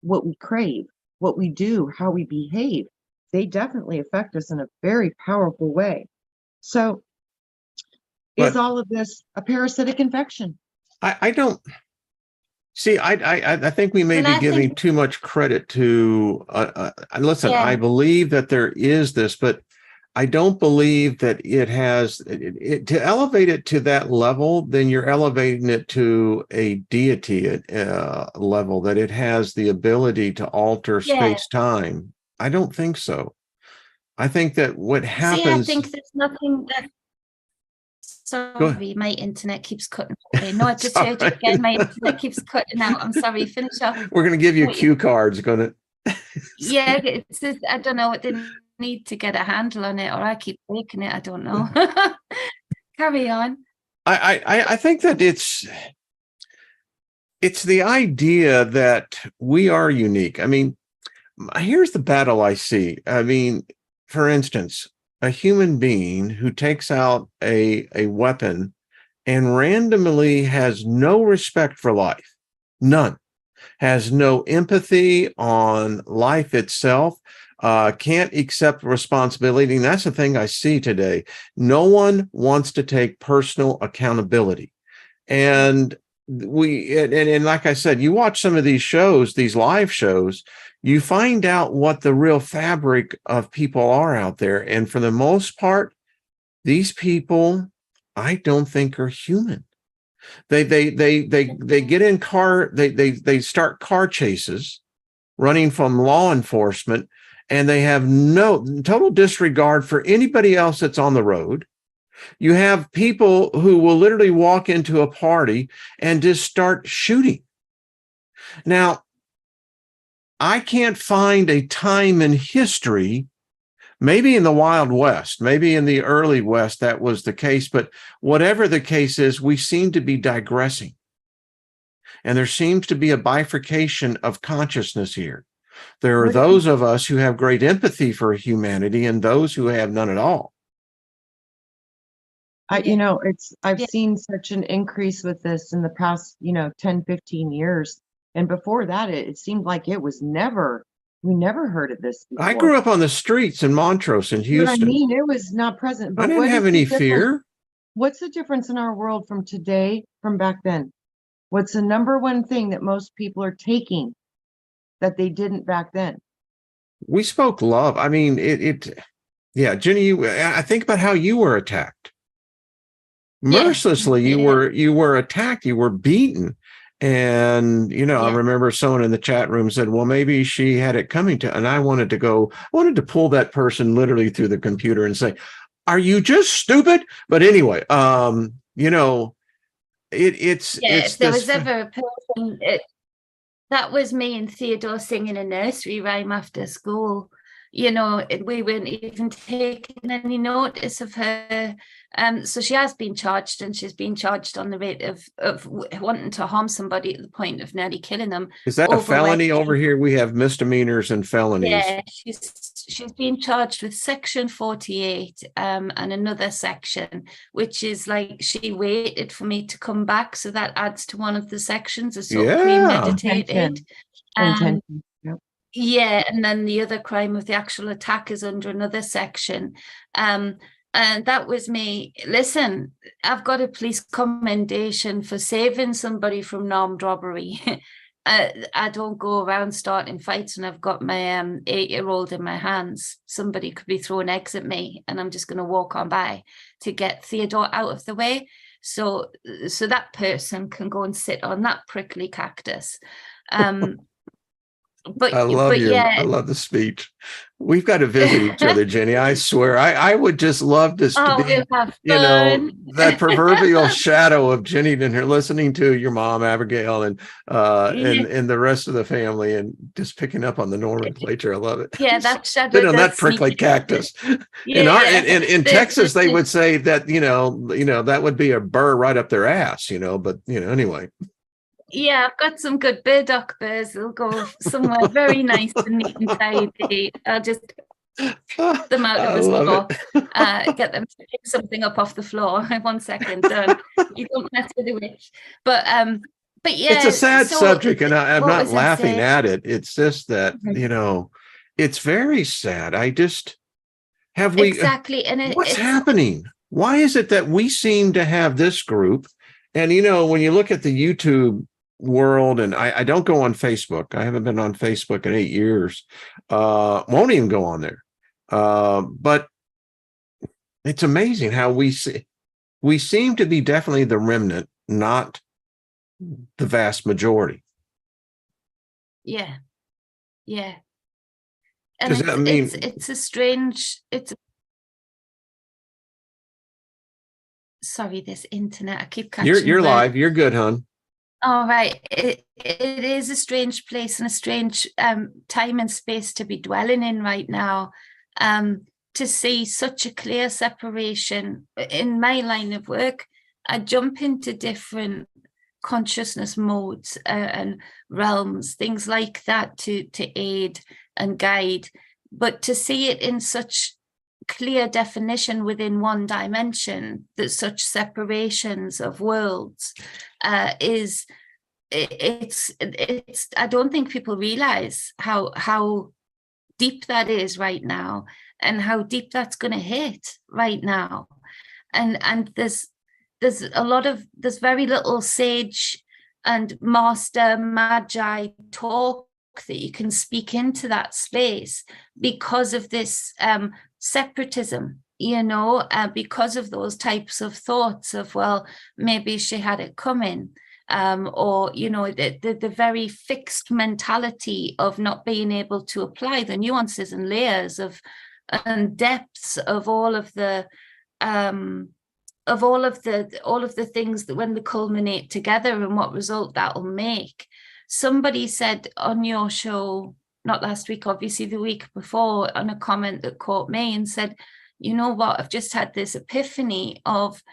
what we crave, what we do, how we behave. They definitely affect us in a very powerful way. So is all of this a parasitic infection? I don't see. I think we may be giving too much credit to. Listen, I believe that there is this, but I don't believe that it has to elevate it to that level. Then you're elevating it to a deity level, that it has the ability to alter space-time. I don't think so. I think that what happens. See, I think there's nothing that. Sorry, my internet keeps cutting out. No, I just heard you again. My internet keeps cutting out. I'm sorry. Finish up. We're going to give you cue cards. Going to. Yeah, it's just, I don't know. It didn't need to get a handle on it, or I keep breaking it. I don't know. Carry on. I think that it's the idea that we are unique. I mean, here's the battle I see. I mean, for instance, a human being who takes out a weapon and randomly has no respect for life, none, has no empathy on life itself, can't accept responsibility. And that's the thing I see today. No one wants to take personal accountability. And and like I said, you watch some of these shows, these live shows, you find out what the real fabric of people are out there. And for the most part, these people, I don't think are human. They get in they start car chases, running from law enforcement, and they have no total disregard for anybody else that's on the road. You have people who will literally walk into a party and just start shooting. Now, I can't find a time in history, maybe in the Wild West, maybe in the early West, that was the case. But whatever the case is, we seem to be digressing. And there seems to be a bifurcation of consciousness here. There are those of us who have great empathy for humanity and those who have none at all. I've seen such an increase with this in the past, 10, 15 years. And before that, it seemed like we never heard of this before. I grew up on the streets in Montrose in Houston. But I mean, it was not present. But I didn't have any fear. What's the difference in our world from today, from back then? What's the number one thing that most people are taking that they didn't back then? We spoke love. I mean, yeah, Jenny, I think about how you were attacked. Mercilessly, you were attacked, you were beaten. And, I remember someone in the chat room said, well, maybe she had it coming to, and I wanted to pull that person literally through the computer and say, are you just stupid? But anyway, if there was ever a person, that was me and Theodore singing a nursery rhyme after school. We weren't even taking any notice of her. So she has been charged, and she's been charged on the rate of wanting to harm somebody at the point of nearly killing them. Is that a felony over here? We have misdemeanors and felonies. Yeah, she's been charged with section 48 and another section, which is like she waited for me to come back. So that adds to one of the sections, a sort of premeditated. Yeah, and then the other crime of the actual attack is under another section. And that was me. Listen, I've got a police commendation for saving somebody from armed robbery. I don't go around starting fights when I've got my 8-year-old in my hands. Somebody could be throwing eggs at me, and I'm just going to walk on by to get Theodore out of the way. So that person can go and sit on that prickly cactus. But I love the speech. We've got to visit each other, Jenny. I swear, I would just love this to be, that proverbial shadow of Jenny and her listening to your mom, Abigail, and the rest of the family, and just picking up on the nomenclature. I love it. Yeah, that shadow. Sit on that prickly cactus. In Texas, they would say that that would be a burr right up their ass. But anyway. Yeah, I've got some good burdock burrs. They'll go somewhere very nice and neat and tidy. I'll just pick them out of the store, get them to pick something up off the floor. 1 second, you don't mess with the witch. But yeah, it's a sad subject, and I'm not laughing at it. It's just that it's very sad. I just exactly, and what's happening? Why is it that we seem to have this group? And when you look at the YouTube world, and I don't go on Facebook. I haven't been on Facebook in 8 years. Won't even go on there. But it's amazing how we seem to be definitely the remnant, not the vast majority. Yeah. And does that mean it's a strange, sorry, this internet, I keep catching you're live. You're good, hon. All right. It is a strange place and a strange time and space to be dwelling in right now. To see such a clear separation in my line of work, I jump into different consciousness modes and realms, things like that to aid and guide. But to see it in such clear definition within one dimension, that such separations of worlds it's I don't think people realize how deep that is right now, and how deep that's going to hit right now. And there's very little sage and master magi talk that you can speak into that space because of this separatism, because of those types of thoughts of, well, maybe she had it coming, or the very fixed mentality of not being able to apply the nuances and layers and depths of all of the things that when they culminate together and what result that will make. Somebody said on your show not last week, obviously the week before, on a comment that caught me and said, you know what, I've just had this epiphany of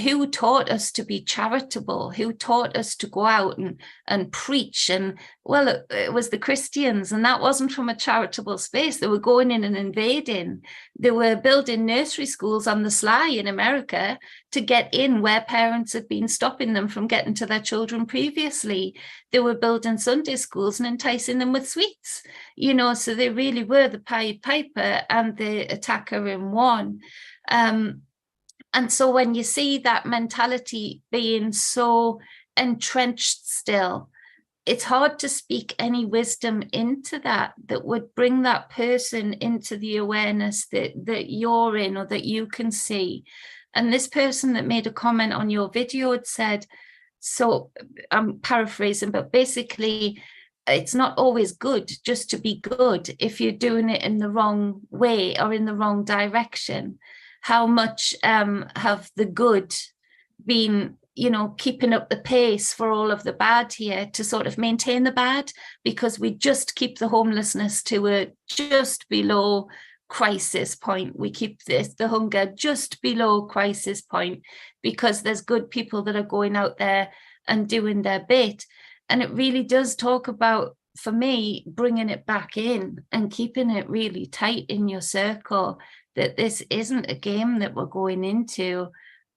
who taught us to be charitable, who taught us to go out and preach. And well, it was the Christians, and that wasn't from a charitable space. They were going in and invading. They were building nursery schools on the sly in America to get in where parents had been stopping them from getting to their children previously. They were building Sunday schools and enticing them with sweets, you know, so they really were the Pied Piper and the attacker in one. And so when you see that mentality being so entrenched still, it's hard to speak any wisdom into that would bring that person into the awareness that you're in or that you can see. And this person that made a comment on your video had said, so I'm paraphrasing, but basically, it's not always good just to be good if you're doing it in the wrong way or in the wrong direction. How much have the good been, you know, keeping up the pace for all of the bad here to sort of maintain the bad, because we just keep the homelessness to a just below crisis point. We keep the hunger just below crisis point because there's good people that are going out there and doing their bit. And it really does talk about, for me, bringing it back in and keeping it really tight in your circle, that this isn't a game that we're going into.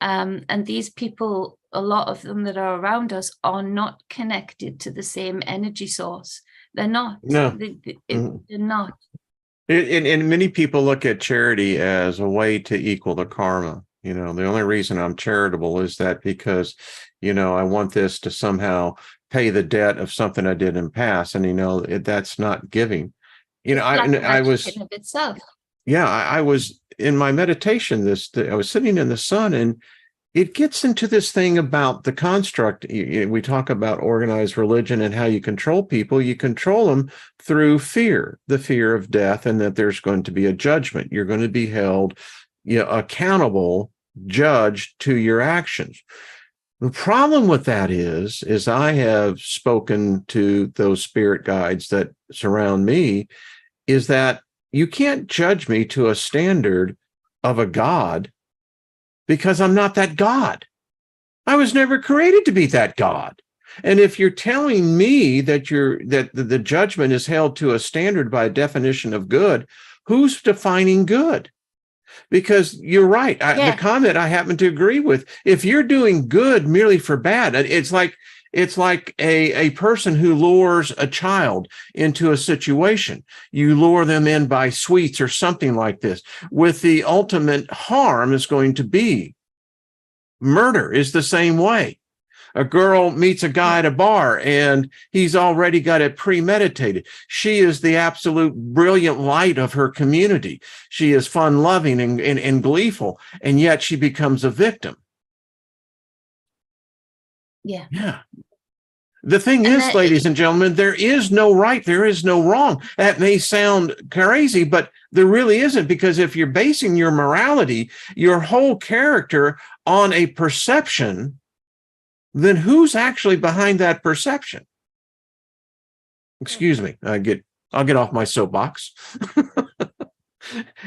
And these people, a lot of them that are around us, are not connected to the same energy source. They're not. No. They're not. And many people look at charity as a way to equal the karma. You know, the only reason I'm charitable is that because, you know, I want this to somehow pay the debt of something I did in past. And, you know, that's not giving. You know, I was in of itself. Yeah, I was in my meditation. I was sitting in the sun, and it gets into this thing about the construct. We talk about organized religion and how you control people. You control them through fear, the fear of death, and that there's going to be a judgment. You're going to be held, you know, accountable, judged to your actions. The problem with that is I have spoken to those spirit guides that surround me, is that you can't judge me to a standard of a God, because I'm not that God. I was never created to be that God. And if you're telling me that the judgment is held to a standard by a definition of good, who's defining good? Because you're right. The comment I happen to agree with. If you're doing good merely for bad, it's like a person who lures a child into a situation. You lure them in by sweets or something like this, with the ultimate harm is going to be murder. Is the same way. A girl meets a guy at a bar and he's already got it premeditated. She is the absolute brilliant light of her community. She is fun loving and gleeful, and yet she becomes a victim. Yeah. The thing is, ladies and gentlemen, there is no right, there is no wrong. That may sound crazy, but there really isn't, because if you're basing your morality, your whole character on a perception, then who's actually behind that perception? Excuse me, I'll get off my soapbox.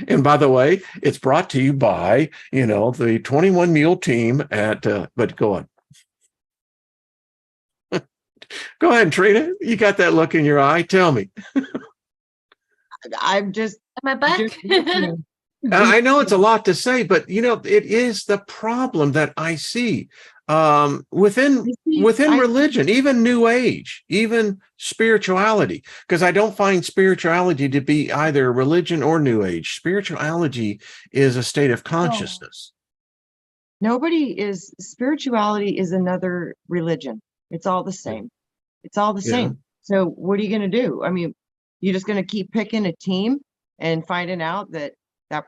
And by the way, it's brought to you by, you know, the 21 Mule team at, but go on. Go ahead, Trina. You got that look in your eye. Tell me. I'm just. Am I back? I know it's a lot to say, but you know, it is the problem that I see within religion, even New Age, even spirituality, because I don't find spirituality to be either religion or New Age. Spirituality is a state of consciousness. Spirituality is another religion. It's all the same. It's all the same. So what are you going to do? I mean, you're just going to keep picking a team and finding out that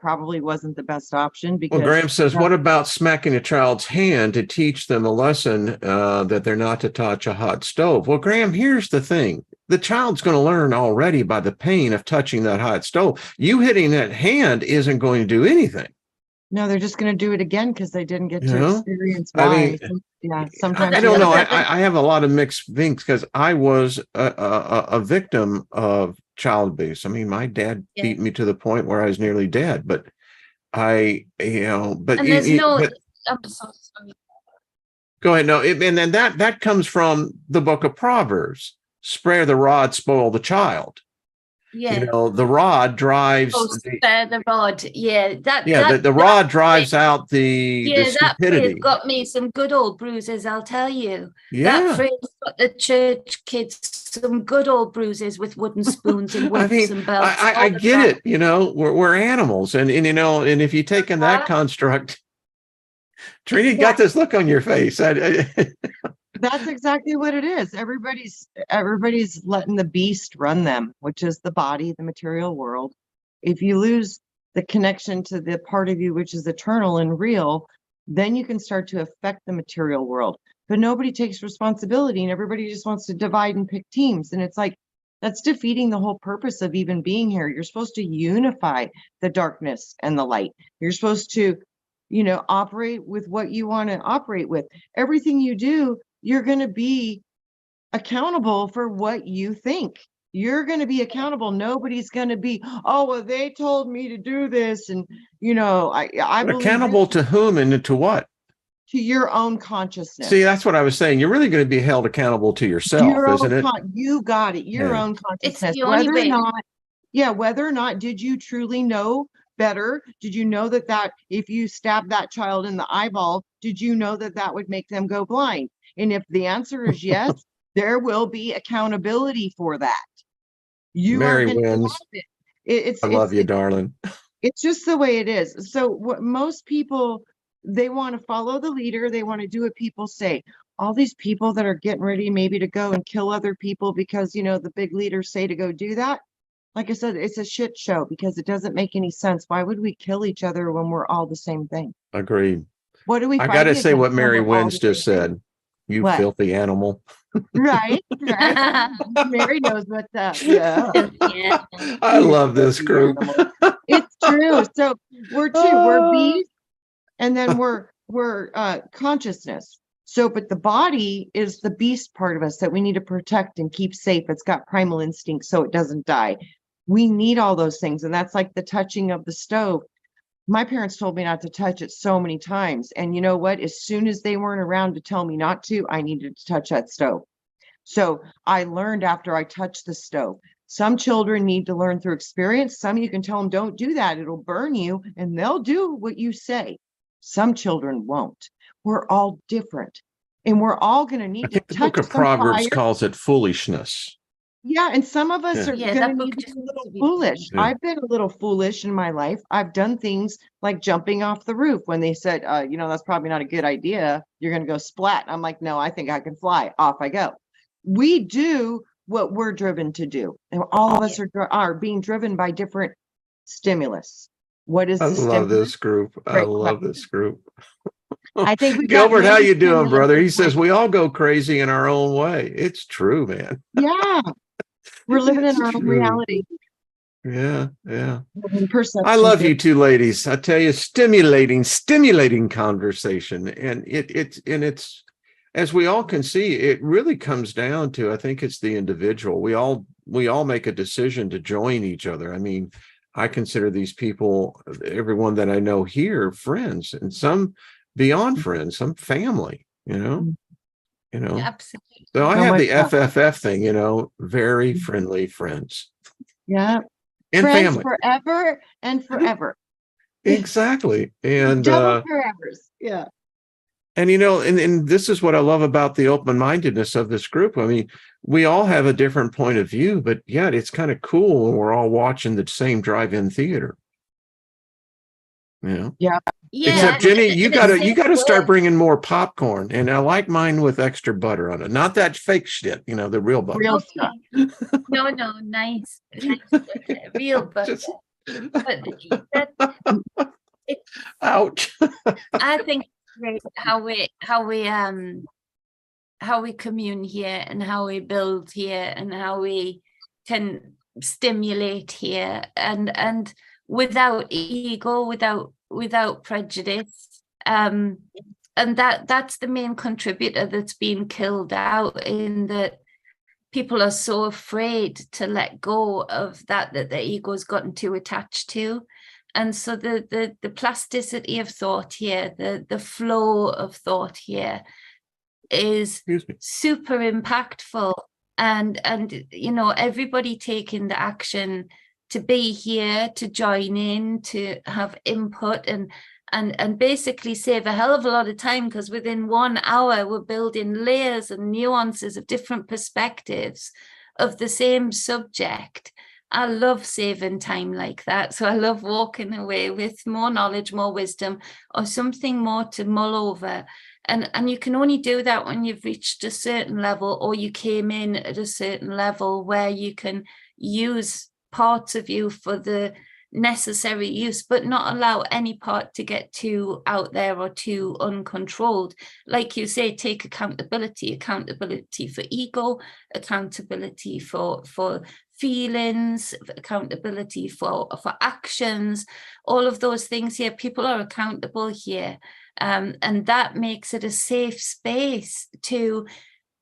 probably wasn't the best option. Because well, Graham says, what about smacking a child's hand to teach them a lesson that they're not to touch a hot stove? Well, Graham, here's the thing. The child's going to learn already by the pain of touching that hot stove. You hitting that hand isn't going to do anything. No, they're just going to do it again because they didn't get You to know, experience I why. mean, Yeah, sometimes I you don't gotta know. let them. I have a lot of mixed things because I was a victim of child abuse. I mean, my dad Yeah. beat me to the point where I was nearly dead. But but And there's no, but I'm so sorry. go ahead. No, and then that comes from the book of Proverbs. Spare the rod, spoil the child. Yeah. The rod drives Oh, spare the rod. Yeah, the that rod drives out the yeah, that phrase stupidity. got me some good old bruises, I'll tell you. That Yeah. phrase got the church kids some good old bruises with wooden spoons and I whips mean, and belts. I All the get time. it. We're animals, and and if you take in that construct, Trina, you got this look on your face. That's exactly what it is. Everybody's letting the beast run them, which is the body, the material world. If you lose the connection to the part of you which is eternal and real, then you can start to affect the material world. But nobody takes responsibility and everybody just wants to divide and pick teams. And it's like, that's defeating the whole purpose of even being here. You're supposed to unify the darkness and the light. You're supposed to, operate with what you want to operate with. Everything you do, you're going to be accountable for what you think. You're going to be accountable. Nobody's going to be, oh, well, they told me to do this. And, I believe accountable to whom and to what? to your own consciousness. See, that's what I was saying. You're really going to be held accountable to yourself, isn't it? You got it. Your own consciousness. It's the only way. Whether or not did you truly know better? Did you know that if you stab that child in the eyeball, did you know that would make them go blind? And if the answer is yes, there will be accountability for that. You Mary are going to wins. It's I love you, darling. It's just the way it is. So what most people, they want to follow the leader. They want to do what people say. All these people that are getting ready maybe to go and kill other people because, the big leaders say to go do that. Like I said, it's a shit show because it doesn't make any sense. Why would we kill each other when we're all the same thing? Agreed. What do we I got to say what Mary We're all Wins the just same said. You What? filthy animal. Right. Mary knows what's up. Yeah. Yeah. I love this group. It's true. So we're beast, and then we're consciousness. So, but the body is the beast part of us that we need to protect and keep safe. It's got primal instinct, so it doesn't die. We need all those things. And that's like the touching of the stove. My parents told me not to touch it so many times. And you know what? As soon as they weren't around to tell me not to, I needed to touch that stove. So I learned after I touched the stove. Some children need to learn through experience. Some you can tell them, don't do that. It'll burn you, and they'll do what you say. Some children won't. We're all different. And we're all going to need to The touch book of some Proverbs fire. calls it foolishness. Yeah, and some of us are Yeah, going that to book need to be just a little needs to be- foolish. Yeah. I've been a little foolish in my life. I've done things like jumping off the roof when they said, that's probably not a good idea. You're going to go splat. I'm like, no, I think I can fly. Off I go. We do what we're driven to do. And all of us are being driven by different stimulus. What is I the love stimulus? this group. I Great love question. this group. I think we've got Gilbert, how many you doing, stimuluses brother? He right says we all go crazy in our own way. It's true, man. Yeah, we're living in It's our own true. reality. Yeah. Perception. I love you two ladies. I tell you, stimulating conversation. And it's as we all can see, it really comes down to, I think it's the individual. We all make a decision to join each other. I mean, I consider these people, everyone that I know here, friends, and some beyond friends, some family, Absolutely. So I So have much the fun. FFF thing, very friendly friends Yeah. and Friends family. forever and forever. Exactly. And Double forevers. Yeah. and this is what I love about the open-mindedness of this group. I mean, we all have a different point of view, but yet it's kind of cool when we're all watching the same drive-in theater. Yeah. Yeah. Except Jenny, you and it gotta seems start good. bringing more popcorn, and I like mine with extra butter on it, not that fake shit, the real butter. Real stuff. Okay. No, nice butter, real butter. Just- But Ouch. I think it's great how we commune here and how we build here and how we can stimulate here and without ego, without without prejudice. And that's the main contributor that's been killed out, in that people are so afraid to let go of that their ego's gotten too attached to. And so the plasticity of thought here, the flow of thought here is super impactful. And you know, everybody taking the action to be here, to join in, to have input, and basically save a hell of a lot of time, because within 1 hour we're building layers and nuances of different perspectives of the same subject. I love saving time like that. So I love walking away with more knowledge, more wisdom, or something more to mull over. And you can only do that when you've reached a certain level, or you came in at a certain level where you can use parts of you for the necessary use, but not allow any part to get too out there or too uncontrolled. Like you say, take accountability for ego, accountability for feelings, accountability for actions, all of those things here. People are accountable here. And that makes it a safe space to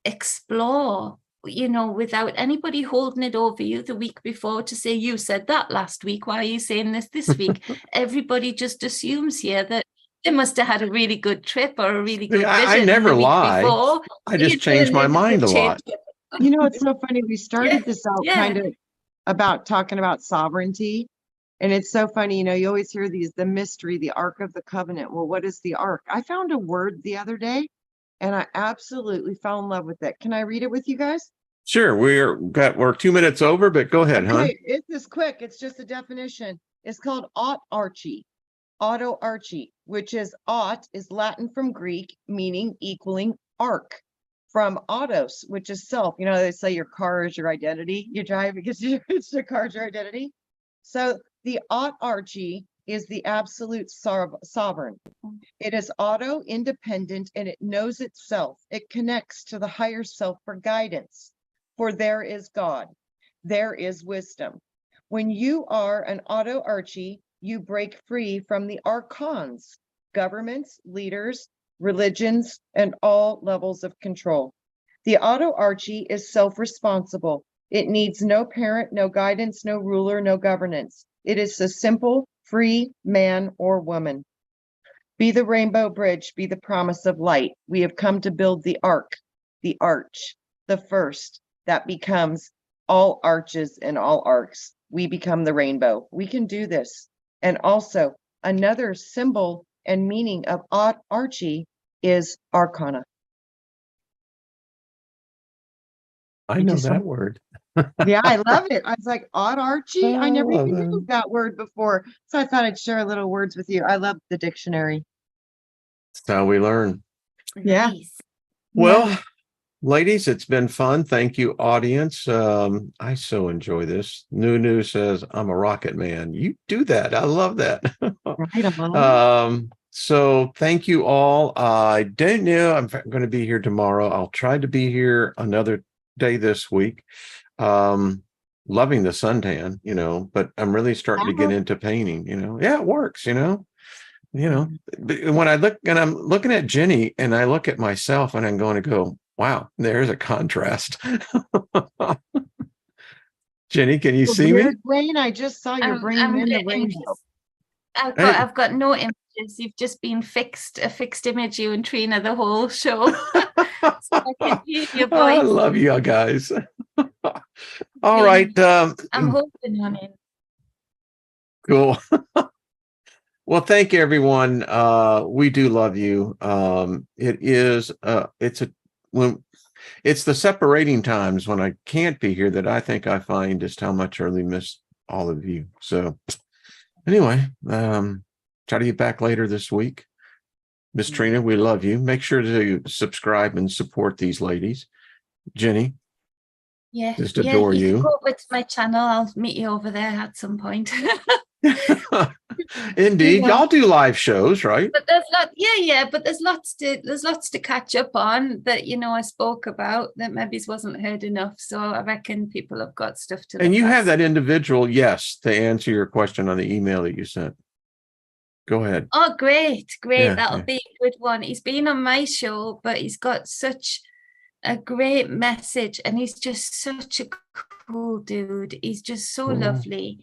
explore, you know, without anybody holding it over you the week before to say, you said that last week, why are you saying this week? Everybody just assumes here that they must have had a really good trip or a really good vision. I never lie. Before. I just change my mind a lot. You know, it's so funny. We started this out kind of about talking about sovereignty. And it's so funny, you know, you always hear the mystery, the Ark of the Covenant. Well, what is the Ark? I found a word the other day and I absolutely fell in love with it. Can I read it with you guys? Sure. We're 2 minutes over, but go ahead, hon. It's quick. It's just a definition. It's called autarchy, autoarchy, which is aut is Latin from Greek, meaning equaling arc, from autos, which is self. You know, they say your car is your identity. You drive because it's your car's your identity. So the autarchy is the absolute sovereign. It is auto-independent and it knows itself. It connects to the higher self for guidance. For there is God. There is wisdom. When you are an autoarchy, you break free from the archons, governments, leaders, religions, and all levels of control. The autoarchy is self-responsible. It needs no parent, no guidance, no ruler, no governance. It is a simple, free man or woman. Be the rainbow bridge, be the promise of light. We have come to build the ark, the arch, the first that becomes all arches and all arcs. We become the rainbow. We can do this. And also another symbol and meaning of autarchy is arcana. I know that word. Yeah, I love it. I was like, autarchy? I never even knew that word before. So I thought I'd share a little words with you. I love the dictionary. That's how we learn. Yeah. Nice. Well, ladies, it's been fun. Thank you, audience. I so enjoy this. Nunu says, I'm a rocket man. You do that. I love that. Right. So thank you all. I don't know. I'm going to be here tomorrow. I'll try to be here another day this week. Loving the suntan, you know, but I'm really starting to get into painting, you know. Yeah, it works, you know. But when I look and I'm looking at Jenny and I look at myself and I'm going to go, wow, there's a contrast. Jenny, can you see me? Wayne, I just saw your brain in the rainbow. I've got no images. You've just been a fixed image, you and Trina, the whole show. So I can hear your voice. I love you guys. All right. I'm hoping on it. Cool. Well, thank you, everyone. We do love you. It's the separating times when I can't be here that I think I find just how much I really miss all of you. So anyway, try to get back later this week. Miss Trina, we love you. Make sure to subscribe and support these ladies. Jenny. Yeah. Just adore you. Can go over to my channel. I'll meet you over there at some point. Indeed, y'all do live shows, right? But there's lots to catch up on that, you know, I spoke about that maybe wasn't heard enough. So I reckon people have got stuff to. And you have that individual, yes, to answer your question on the email that you sent. Go ahead. Oh, great. Yeah, That'll yeah. be a good one. He's been on my show, but he's got such a great message, and he's just such a cool dude. He's just so Cool. lovely.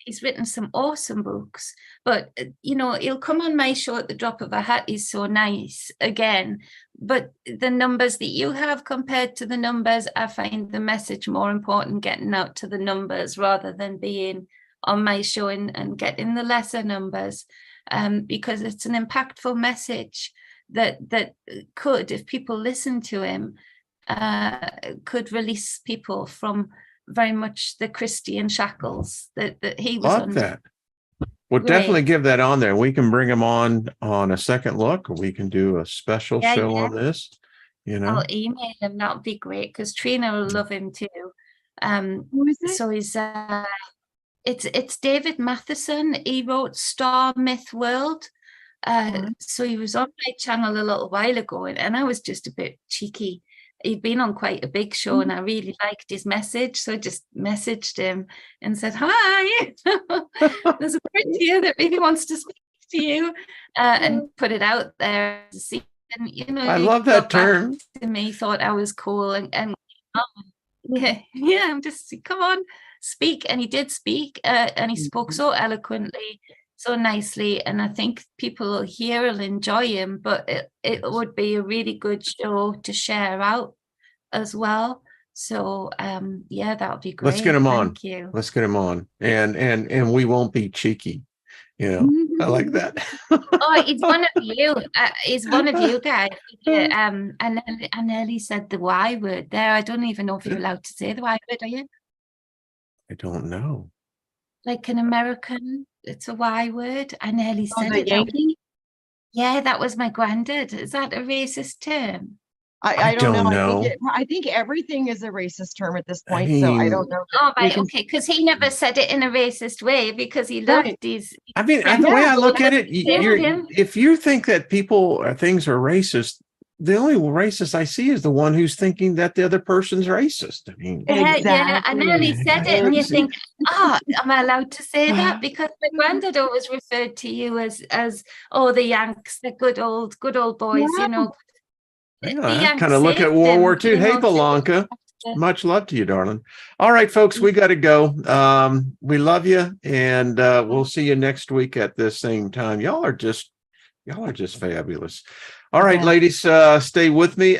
He's written some awesome books, but he'll come on my show at the drop of a hat. He's so nice again. But the numbers that you have compared to the numbers, I find the message more important, getting out to the numbers rather than being on my show and getting the lesser numbers, because it's an impactful message that could, if people listen to him, could release people from very much the Christian shackles that he was Love under. that. We'll definitely give that on there. We can bring him on a second look, or we can do a special show on this. I'll email him. That would be great, because Trina will love him too. Who is it? So he's it's David Matheson. He wrote Star Myth World. So he was on my channel a little while ago, and I was just a bit cheeky. He'd been on quite a big show, and I really liked his message, so I just messaged him and said, "Hi, there's a friend here that really wants to speak to you," and put it out there to see. And I love that term. To me, thought I was cool, and yeah, I'm just, come on, speak. And he did speak, and he spoke so eloquently, so nicely, and I think people here will enjoy him. But it would be a really good show to share out as well. So yeah, that would be great. Let's get him on. Thank you. Let's get him on, and we won't be cheeky. I like that. Oh, he's one of you. He's one of you guys. I nearly said the Y word there. I don't even know if you're allowed to say the Y word, are you? I don't know. Like an American, it's a Y word. I nearly said it. Yankee? Yeah, that was my granddad. Is that a racist term? I don't know. know. I think everything is a racist term at this point, so I don't know. Oh, right, okay, because he never said it in a racist way, because he loved these. I mean, the way I look at it, if you think that people or things are racist, the only racist I see is the one who's thinking that the other person's racist. I mean, yeah, I nearly said it, and you think, am I allowed to say that? Because my granddad always referred to you as the Yanks, the good old boys, I kind of look at World War II. Hey, Belanca, much love to you, darling. All right, folks, we got to go. We love you, and we'll see you next week at this same time. Y'all are just fabulous. All right, ladies, stay with me.